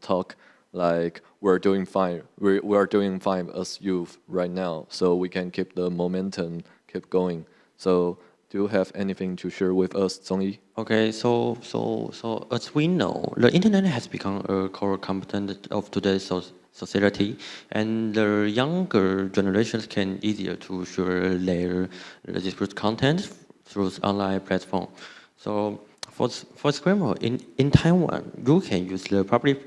talk like we're doing fine. We are doing fine as youth right now, so we can keep the momentum, keep going. So, do you have anything to share with us, Zhongyi? Okay, so as we know, the internet has become a core component of today's society, and the younger generations can easier to share their disparate content through online platform. So, for example, in Taiwan, you can use the public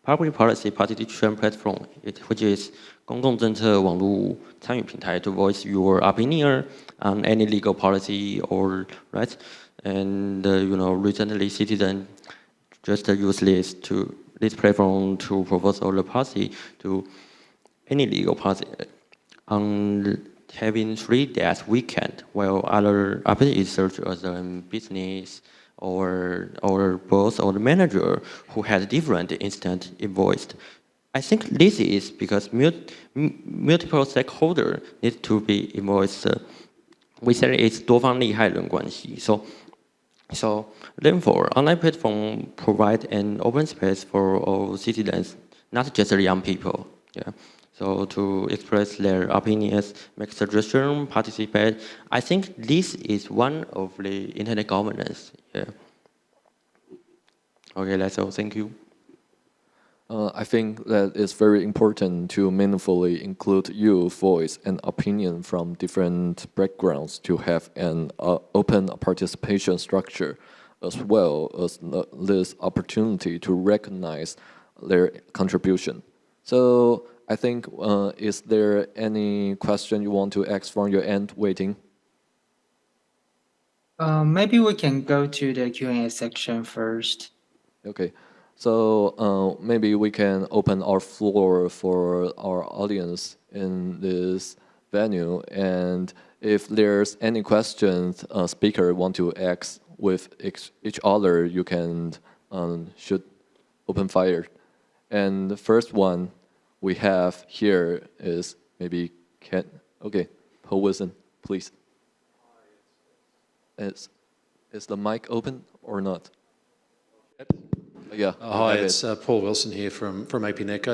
policy participation platform, which is 公共政策网络参与平台 to voice your opinion on any legal policy or rights. And recently citizens just use this platform to propose all the policy to any legal policy on having 3 days weekend, while other opinions search as a business or boss or the manager who has different instant invoiced. I think this is because multiple stakeholders need to be invoiced. We said it's 多方利害人关系. So therefore, online platform provide an open space for all citizens, not just the young people. Yeah. So to express their opinions, make suggestions, participate. I think this is one of the internet governance. Yeah. Okay, that's all. Thank you. I think that it's very important to meaningfully include your voice and opinion from different backgrounds to have an open participation structure, as well as this opportunity to recognize their contribution. So I think, is there any question you want to ask from your end, Wei-Ting? Maybe we can go to the Q&A section first. Okay. So maybe we can open our floor for our audience in this venue. And if there's any questions speaker want to ask with each other, you can shoot open fire. And the first one we have here is maybe okay, Paul Wilson, please. Is the mic open or not? Yeah. Hi, it's Paul Wilson here from APNIC.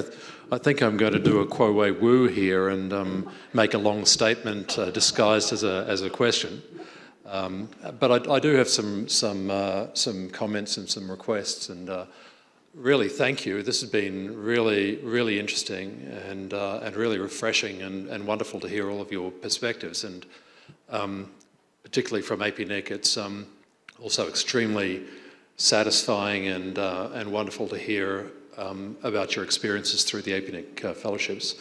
I think I'm going to do a quo wei woo here and make a long statement disguised as a question. But I do have some comments and some requests, and really thank you. This has been really interesting and really refreshing and wonderful to hear all of your perspectives, and particularly from APNIC, it's also extremely satisfying and wonderful to hear about your experiences through the APNIC fellowships.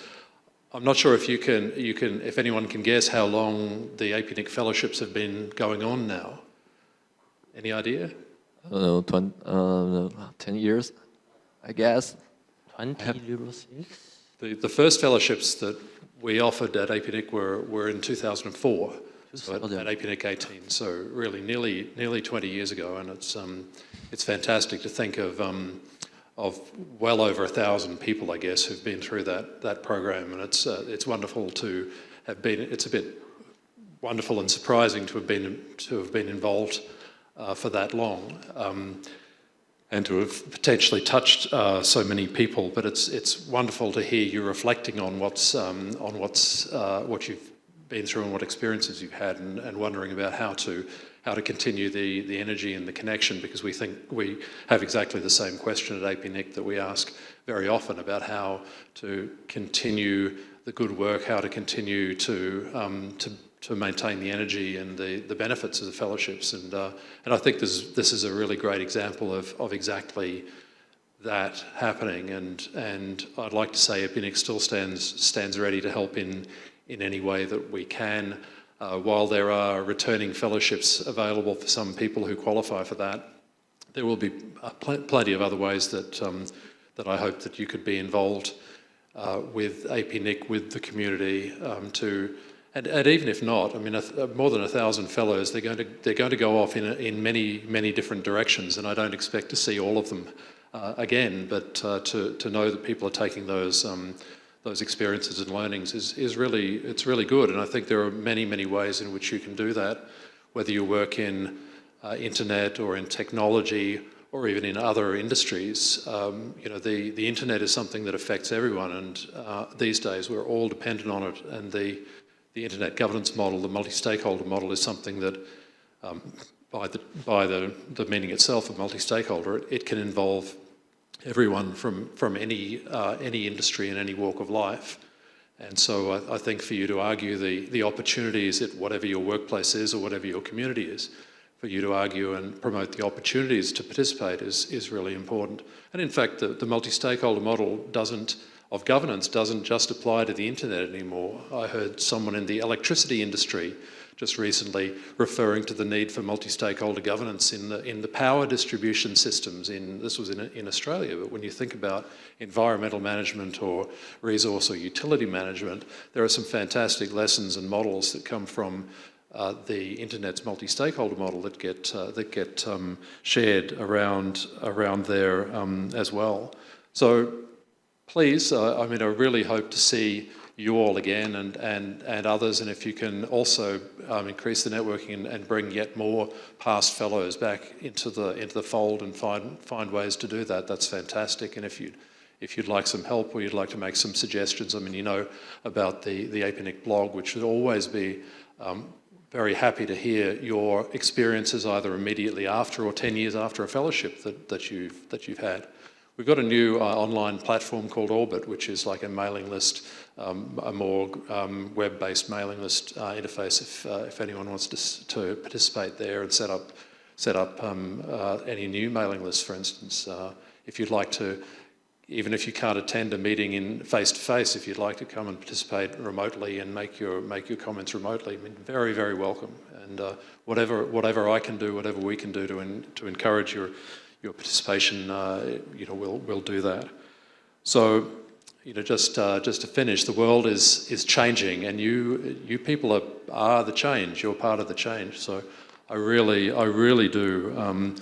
I'm not sure if if anyone can guess how long the APNIC fellowships have been going on now. Any idea? I don't know, 10 years, I guess. 2006? The first fellowships that we offered at APNIC were in 2004, so at APNIC 18, so really nearly 20 years ago, and it's fantastic to think of well over 1,000 people, I guess, who've been through that program, and it's wonderful to have been. It's a bit wonderful and surprising to have been involved for that long, and to have potentially touched so many people. But it's wonderful to hear you reflecting on what you've been through and what experiences you've had, and wondering about how to continue the energy and the connection, because we think we have exactly the same question at APNIC that we ask very often about how to continue the good work, how to continue to maintain the energy and the benefits of the fellowships, and I think this is a really great example of exactly that happening, and I'd like to say APNIC still stands ready to help in any way that we can. While there are returning fellowships available for some people who qualify for that, there will be plenty of other ways that I hope that you could be involved with APNIC, with the community, and even if not, I mean, more than 1,000 fellows, they're going to go off in many different directions, and I don't expect to see all of them again, but to know that people are taking those experiences and learnings is really good, and I think there are many ways in which you can do that, whether you work in internet or in technology or even in other industries. You know, the internet is something that affects everyone, and these days we're all dependent on it, and the internet governance model, the multi-stakeholder model, is something that, by the meaning itself of multi-stakeholder, it can involve everyone from any industry and any walk of life. And so I think for you to argue the opportunities at whatever your workplace is or whatever your community is, for you to argue and promote the opportunities to participate is really important. And in fact, the multi-stakeholder model of governance doesn't just apply to the internet anymore. I heard someone in the electricity industry just recently referring to the need for multi-stakeholder governance in the power distribution systems. This was in Australia, but when you think about environmental management or resource or utility management, there are some fantastic lessons and models that come from the internet's multi-stakeholder model that get shared around there as well. So please, I mean, I really hope to see you all again and others, and if you can also increase the networking and bring yet more past fellows back into the fold and find ways to do that, that's fantastic. And if you'd like some help or you'd like to make some suggestions, I mean, you know about the APNIC blog, which would always be very happy to hear your experiences either immediately after or 10 years after a fellowship that you've had. We've got a new online platform called Orbit, which is like a mailing list, a more web-based mailing list interface if anyone wants to participate there and set up any new mailing lists, for instance. If you'd like to, even if you can't attend a meeting in face-to-face, if you'd like to come and participate remotely and make your comments remotely, I mean, very welcome. And whatever I can do, whatever we can do to encourage your participation, you know, we'll do that. So, you know, just to finish, the world is changing, and you people are the change. You're part of the change. So, I really do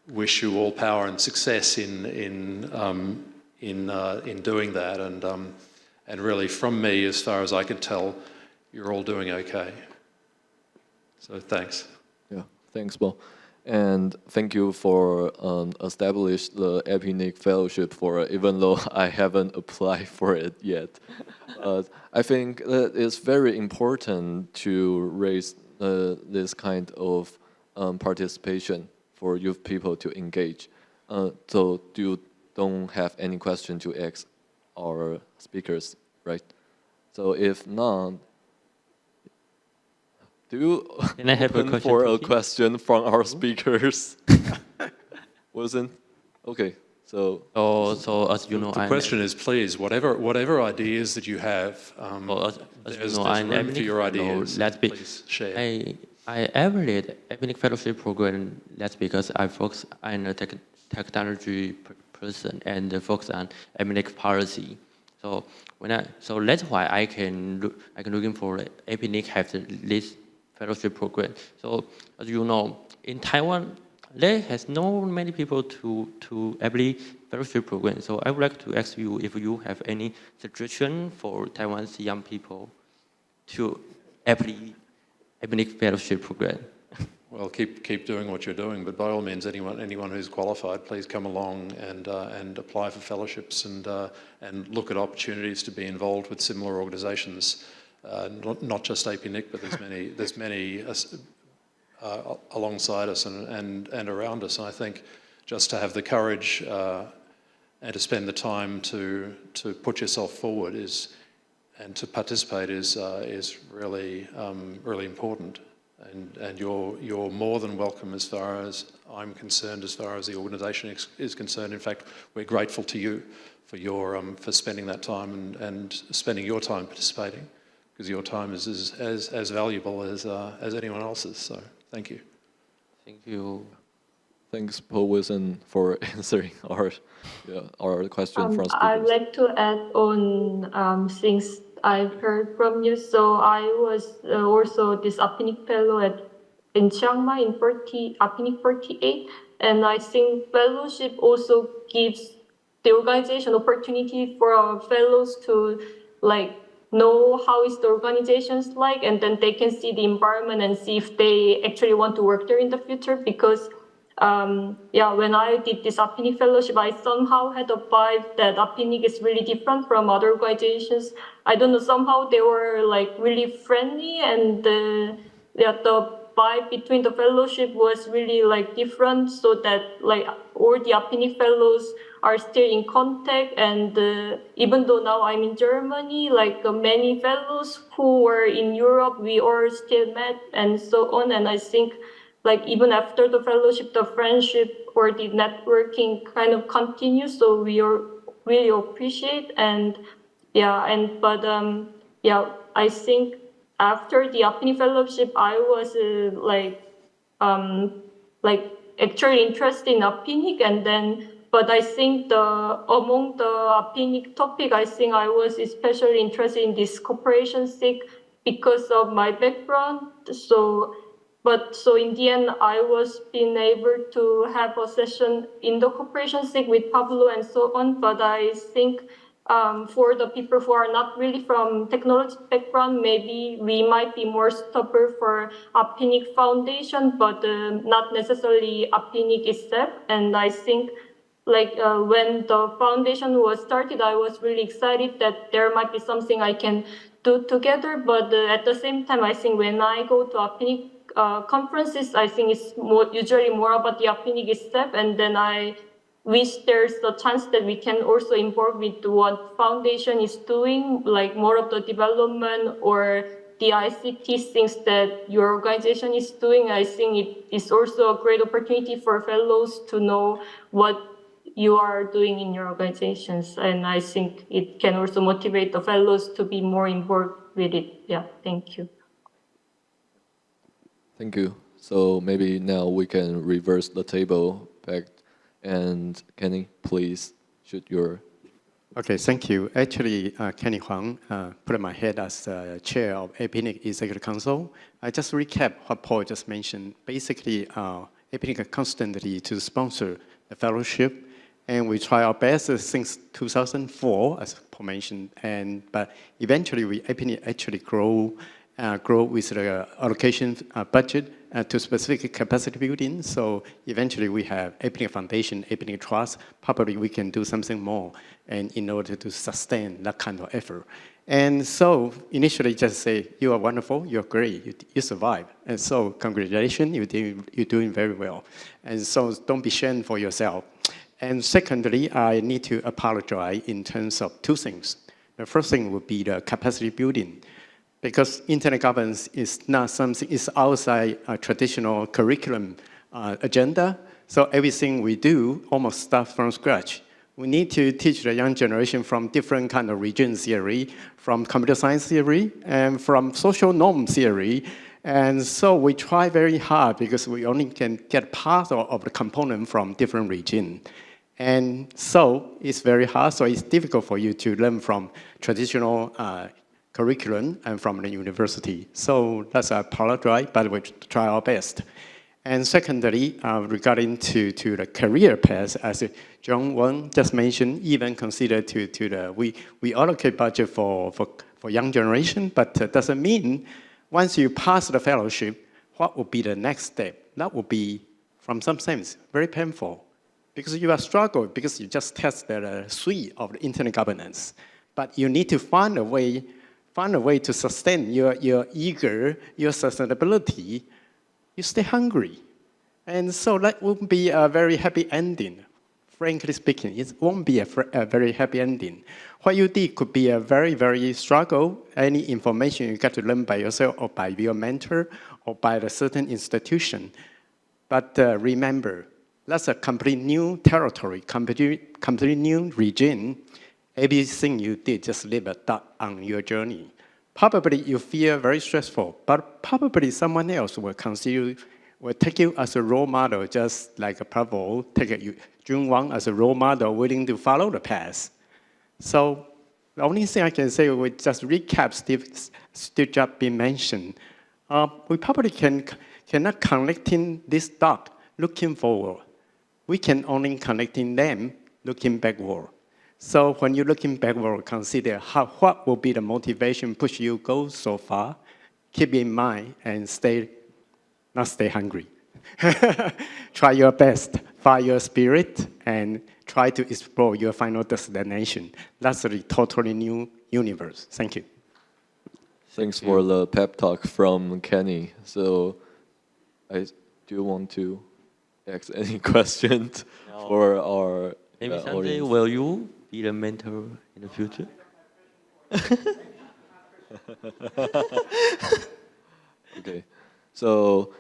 wish you all power and success in doing that. And really, from me, as far as I can tell, you're all doing okay. So, thanks. Yeah, thanks, Paul. And thank you for establish the APNIC fellowship even though I haven't applied for it yet. I think that it's very important to raise this kind of participation for youth people to engage. So you don't have any question to ask our speakers, right? So if not, do you Can I have open for a question from our speakers? Wasn't? Okay, so... So as you know, the question is, please, whatever ideas that you have, there's room for your ideas. Please share. I evaluate APNIC fellowship program. That's because I focus on a technology person and focus on APNIC policy. So that's why I can looking for APNIC have this fellowship program. So as you know, in Taiwan, there has no many people to apply fellowship program. So I would like to ask you if you have any suggestion for Taiwan's young people to apply APNIC fellowship program. Well, keep doing what you're doing, but by all means, anyone who's qualified, please come along and apply for fellowships and look at opportunities to be involved with similar organisations, not just APNIC, but there's many alongside us and around us. And I think just to have the courage and to spend the time to put yourself forward and to participate is really really important. And you're more than welcome as far as I'm concerned, as far as the organisation is concerned. In fact, we're grateful to you for spending that time and spending your time participating, because your time is as valuable as anyone else's. So thank you. Thank you. Thanks, Paul Wilson, for answering our question from speakers. I'd like to add on things I've heard from you. So I was also this APNIC fellow in Chiang Mai in APNIC 48, and I think fellowship also gives the organization opportunity for our fellows to know how is the organization's like, and then they can see the environment and see if they actually want to work there in the future. Because when I did this APNIC fellowship, I somehow had a vibe that APNIC is really different from other organizations. I don't know, somehow they were really friendly, and the vibe between the fellowship was really different, so that all the APNIC fellows are still in contact. And even though now I'm in Germany, many fellows who were in Europe, we all still met and so on. And I think even after the fellowship, the friendship or the networking kind of continues. So we really appreciate. And I think after the APNIC fellowship, I was actually interested in APNIC, and then. But I think among the APNIC topic, I think I was especially interested in this cooperation SIG because of my background. So in the end, I was being able to have a session in the cooperation SIG with Pavel and so on. But I think for the people who are not really from technology background, maybe we might be more suitable for APNIC Foundation, but not necessarily APNIC itself. And I think when the foundation was started, I was really excited that there might be something I can do together. But at the same time, I think when I go to APNIC conferences, I think it's usually more about the APNIC itself, and then I wish there's a chance that we can also involve with what foundation is doing, more of the development or the ICT things that your organization is doing. I think it is also a great opportunity for fellows to know what you are doing in your organizations, and I think it can also motivate the fellows to be more involved with it. Yeah, thank you. Thank you. So maybe now we can reverse the table back, and Kenny, please shoot your. Okay, thank you. Actually, Kenny Huang put my head as chair of APNIC Executive Council. I just recap what Paul just mentioned. Basically, APNIC constantly to sponsor the fellowship, and we try our best since 2004, as Paul mentioned. But eventually, APNIC actually grow with the allocation budget to specific capacity building. So eventually, we have APNIC Foundation, APNIC Trust. Probably we can do something more, and in order to sustain that kind of effort. And so initially, just say you are wonderful, you're great, you survive, and so congratulations, you're doing very well. And so don't be ashamed for yourself. And secondly, I need to apologize in terms of two things. The first thing would be the capacity building, because internet governance is not something, it's outside a traditional curriculum agenda. So everything we do almost starts from scratch. We need to teach the young generation from different kind of region theory, from computer science theory, and from social norm theory. And so we try very hard because we only can get part of the component from different region. And so it's very hard, so it's difficult for you to learn from traditional curriculum and from the university. So that's a apologize, but we try our best. And secondly, regarding to the career path, as John Wang just mentioned, even consider we allocate budget for young generation, but doesn't mean once you pass the fellowship, what will be the next step? That will be, from some sense, very painful. Because you are struggling, because you just test the suite of the internet governance. But you need to find a way to sustain your sustainability. You stay hungry. And so that won't be a very happy ending. Frankly speaking, it won't be a very happy ending. What you did could be a very, very struggle. Any information you got to learn by yourself or by your mentor or by a certain institution. But remember, that's a completely new territory, completely new region. Everything you did just leave a dot on your journey. Probably you feel very stressful, but probably someone else will take you as a role model, just like Pavel take Jun Wang as a role model, willing to follow the path. So the only thing I can say, we just recap Steve Jobs being mentioned. We probably cannot connecting this dot looking forward. We can only connecting them looking backward. So when you're looking backward, consider what will be the motivation push you go so far. Keep in mind and not stay hungry. Try your best, find your spirit, and try to explore your final destination. That's a totally new universe. Thank you. Thanks for the pep talk from Kenny. So do you want to ask any questions for our Maybe someday audience? will you be the mentor in the future? Okay, so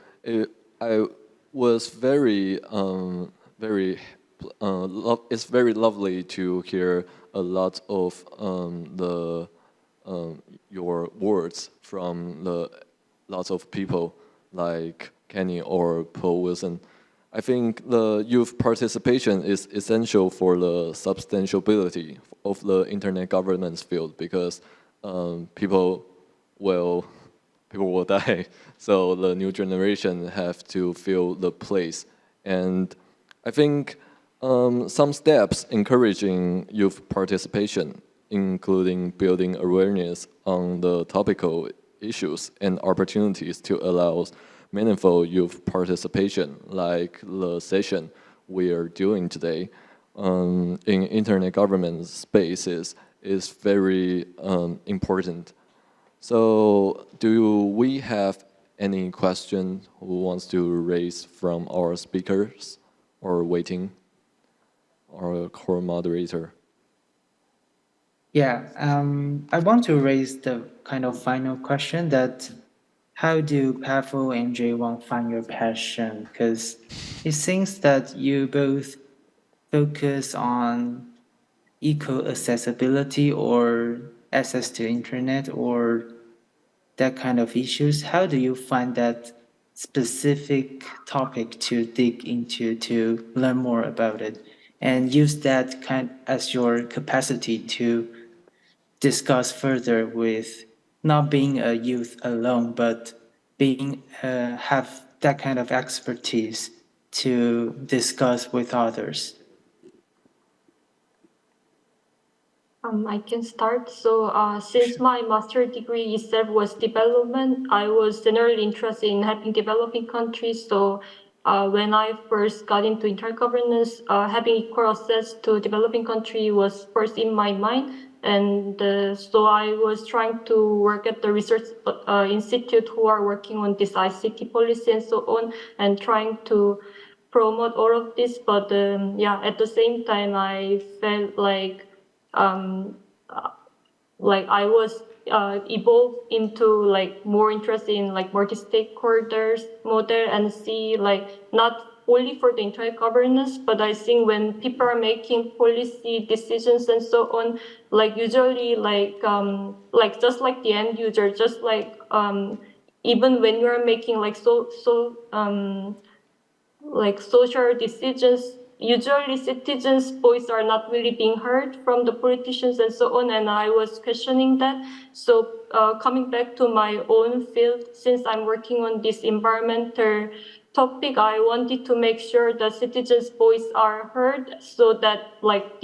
I was it's very lovely to hear a lot of your words from lots of people like Kenny or Paul Wilson. I think the youth participation is essential for the substantiability of the internet governance field because people will die. So the new generation have to fill the place. And I think some steps encouraging youth participation, including building awareness on the topical issues and opportunities to allow meaningful youth participation, like the session we are doing today in internet government spaces, is very important. So do we have any question who wants to raise from our speakers or Wei-Ting or co-moderator? Yeah, I want to raise the kind of final question that how do Pavel and Jaewon find your passion? Because it seems that you both focus on equal accessibility or access to internet or that kind of issues. How do you find that specific topic to dig into to learn more about it and use that kind as your capacity to discuss further with not being a youth alone, but being have that kind of expertise to discuss with others? I can start. So since my master degree itself was development, I was generally interested in helping developing countries. So when I first got into intergovernance, having equal access to developing country was first in my mind. And so I was trying to work at the research institute who are working on this ICT policy and so on, and trying to promote all of this. But yeah, at the same time, I felt like I was evolved into like more interested in like multi-stakeholders model and see like not only for the internet governance, but I think when people are making policy decisions and so on, like usually like just like the end user, just like even when you are making like social decisions, usually citizens' voice are not really being heard from the politicians and so on, and I was questioning that. So coming back to my own field, since I'm working on this environmental topic, I wanted to make sure the citizens' voice are heard, so that like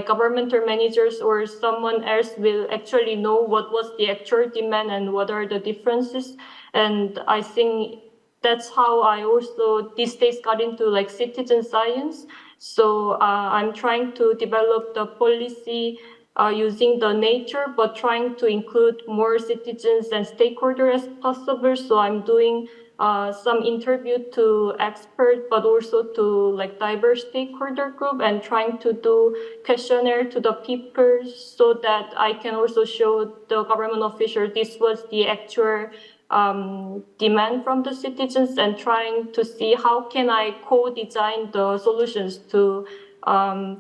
governmental managers or someone else will actually know what was the actual demand and what are the differences. And I think that's how I also these days got into like citizen science. So I'm trying to develop the policy using the nature, but trying to include more citizens and stakeholders as possible. So I'm doing some interview to experts, but also to like diverse stakeholder group, and trying to do questionnaire to the people so that I can also show the government official this was the actual demand from the citizens, and trying to see how can I co-design the solutions to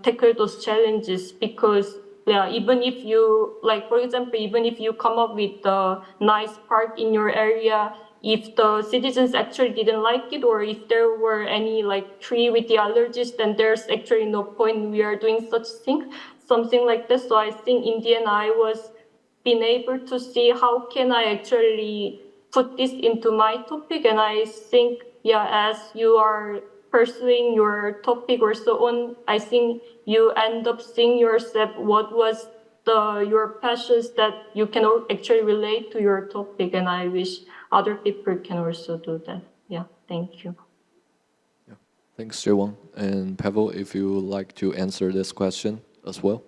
tackle those challenges. Because yeah, even if you like, for example, even if you come up with a nice park in your area, if the citizens actually didn't like it, or if there were any like tree with the allergies, then there's actually no point we are doing such things, something like this. So I think in the end I was being able to see how can I actually put this into my topic. And I think, yeah, as you are pursuing your topic or so on, I think you end up seeing yourself what was your passions that you can actually relate to your topic. And I wish other people can also do that. Yeah, thank you. Yeah. Thanks, Jaewon. And Pavel, if you would like to answer this question as well.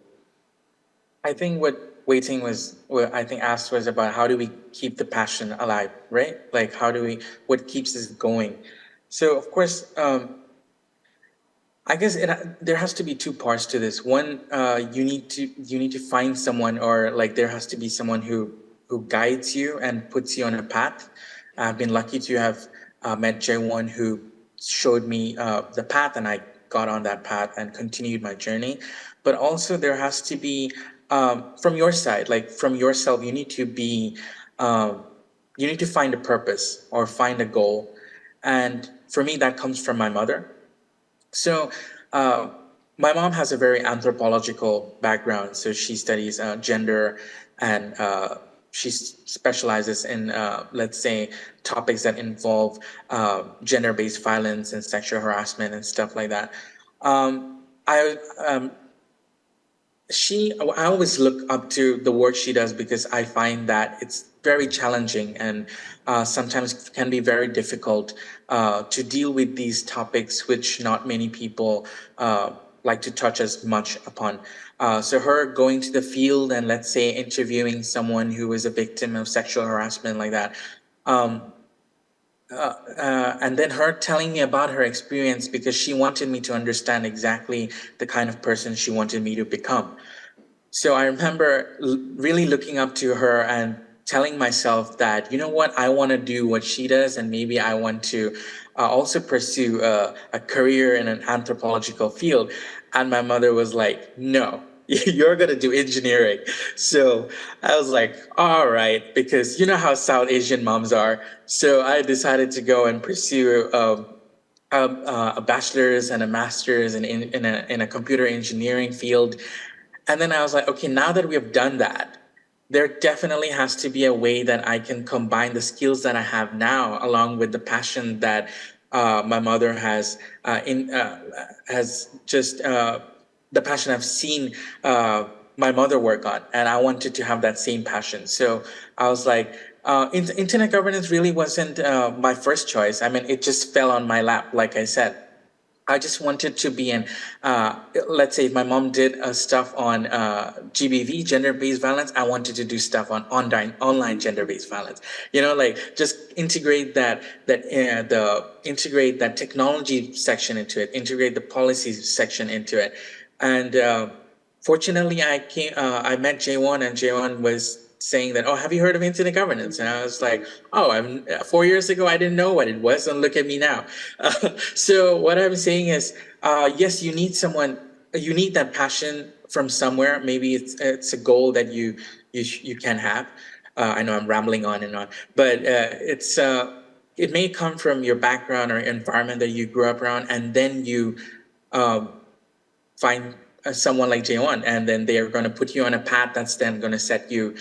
I think what Wei-Ting asked was about how do we keep the passion alive, right? Like what keeps us going? So of course, I guess there has to be two parts to this. One, you need to find someone, or like there has to be someone who guides you and puts you on a path. I've been lucky to have met Jaewon, who showed me the path, and I got on that path and continued my journey. But also there has to be from your side, like from yourself, you need to be you need to find a purpose or find a goal. And for me, that comes from my mother. So my mom has a very anthropological background. So she studies gender, and she specializes in, let's say, topics that involve gender-based violence and sexual harassment and stuff like that. I always look up to the work she does, because I find that it's very challenging and sometimes can be very difficult to deal with these topics, which not many people like to touch as much upon. So her going to the field and, let's say, interviewing someone who is a victim of sexual harassment like that, and then her telling me about her experience, because she wanted me to understand exactly the kind of person she wanted me to become. So I remember really looking up to her and telling myself that, you know what, I want to do what she does, and maybe I want to also pursue a career in an anthropological field. And my mother was like, no, you're going to do engineering. So I was like, all right, because you know how South Asian moms are. So I decided to go and pursue a bachelor's and a master's in a computer engineering field. And then I was like, okay, now that we have done that, there definitely has to be a way that I can combine the skills that I have now along with the passion that my mother has the passion I've seen my mother work on, and I wanted to have that same passion. So I was like, internet governance really wasn't my first choice. I mean, it just fell on my lap, like I said. I just wanted to be in, let's say if my mom did stuff on GBV, gender-based violence, I wanted to do stuff on online gender-based violence. You know, like just integrate that technology section into it, integrate the policy section into it. And fortunately, I met Jaewon, and Jaewon was saying that, oh, have you heard of internet governance? And I was like, oh, 4 years ago, I didn't know what it was, and look at me now. So what I'm saying is, yes, you need that passion from somewhere. Maybe it's a goal that you can have. I know I'm rambling on and on, but it may come from your background or environment that you grew up around, and then you find someone like J1, and then they are going to put you on a path that's then going to set you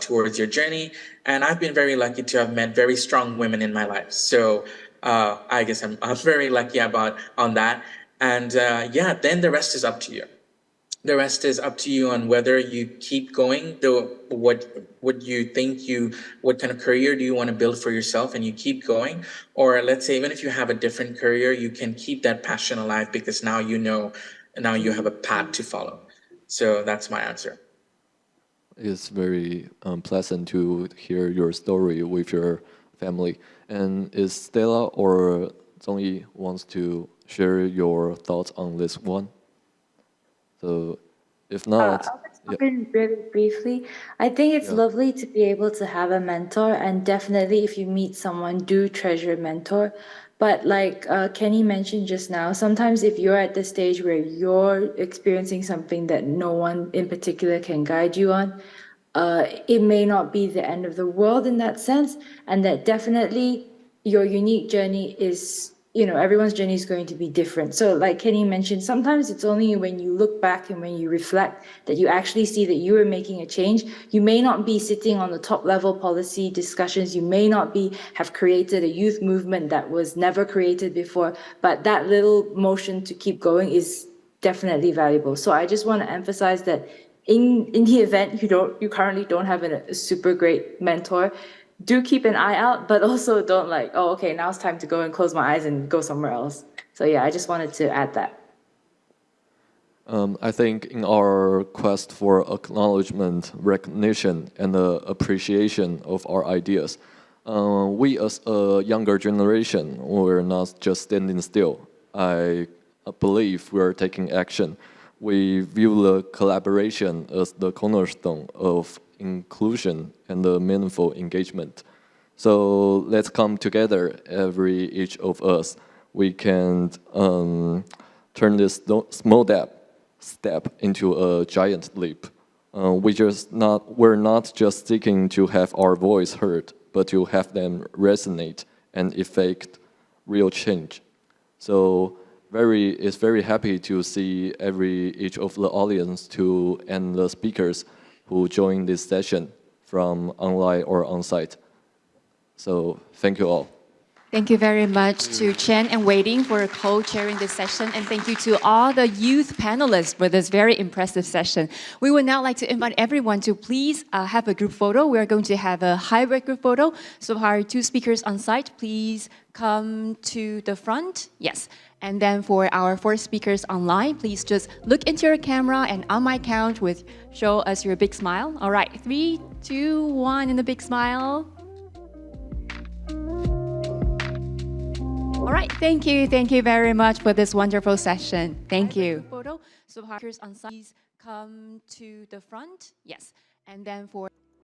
towards your journey. And I've been very lucky to have met very strong women in my life. So I guess I'm very lucky on that. And yeah, then the rest is up to you. The rest is up to you on whether you keep going, what you think what kind of career do you want to build for yourself, and you keep going. Or let's say, even if you have a different career, you can keep that passion alive because now you know, now you have a path to follow. So that's my answer. It's very pleasant to hear your story with your family. And is Stella or Zhongyi wants to share your thoughts on this one? So, if not, I'll just jump in very briefly. I think it's lovely to be able to have a mentor, and definitely if you meet someone, do treasure a mentor. But like Kenny mentioned just now, sometimes if you're at the stage where you're experiencing something that no one in particular can guide you on, it may not be the end of the world in that sense, and that definitely your unique journey is, everyone's journey is going to be different. So like Kenny mentioned, sometimes it's only when you look back and when you reflect that you actually see that you were making a change. You may not be sitting on the top level policy discussions. You may not have created a youth movement that was never created before, but that little motion to keep going is definitely valuable. So I just want to emphasize that in the event you currently don't have a super great mentor, do keep an eye out, but also don't like, oh, okay, now it's time to go and close my eyes and go somewhere else. So yeah, I just wanted to add that. I think in our quest for acknowledgement, recognition, and appreciation of our ideas, we as a younger generation, we're not just standing still. I believe we're taking action. We view the collaboration as the cornerstone of inclusion and the meaningful engagement. So let's come together, each of us. We can turn this small step into a giant leap. We're not just seeking to have our voice heard, but to have them resonate and effect real change. So it's very happy to see each of the audience and the speakers who joined this session from online or on-site. So thank you all. Thank you very much to Cheng and Wei-Ting for co-chairing this session, and thank you to all the youth panelists for this very impressive session. We would now like to invite everyone to please have a group photo. We are going to have a hybrid group photo. So our two speakers on site, please come to the front. Yes. And then for our four speakers online, please just look into your camera, and on my count, show us your big smile. All right, 3, 2, 1, and a big smile. All right, thank you very much for this wonderful session. Thank you. Photo. So speakers on site, please come to the front. Yes. And then for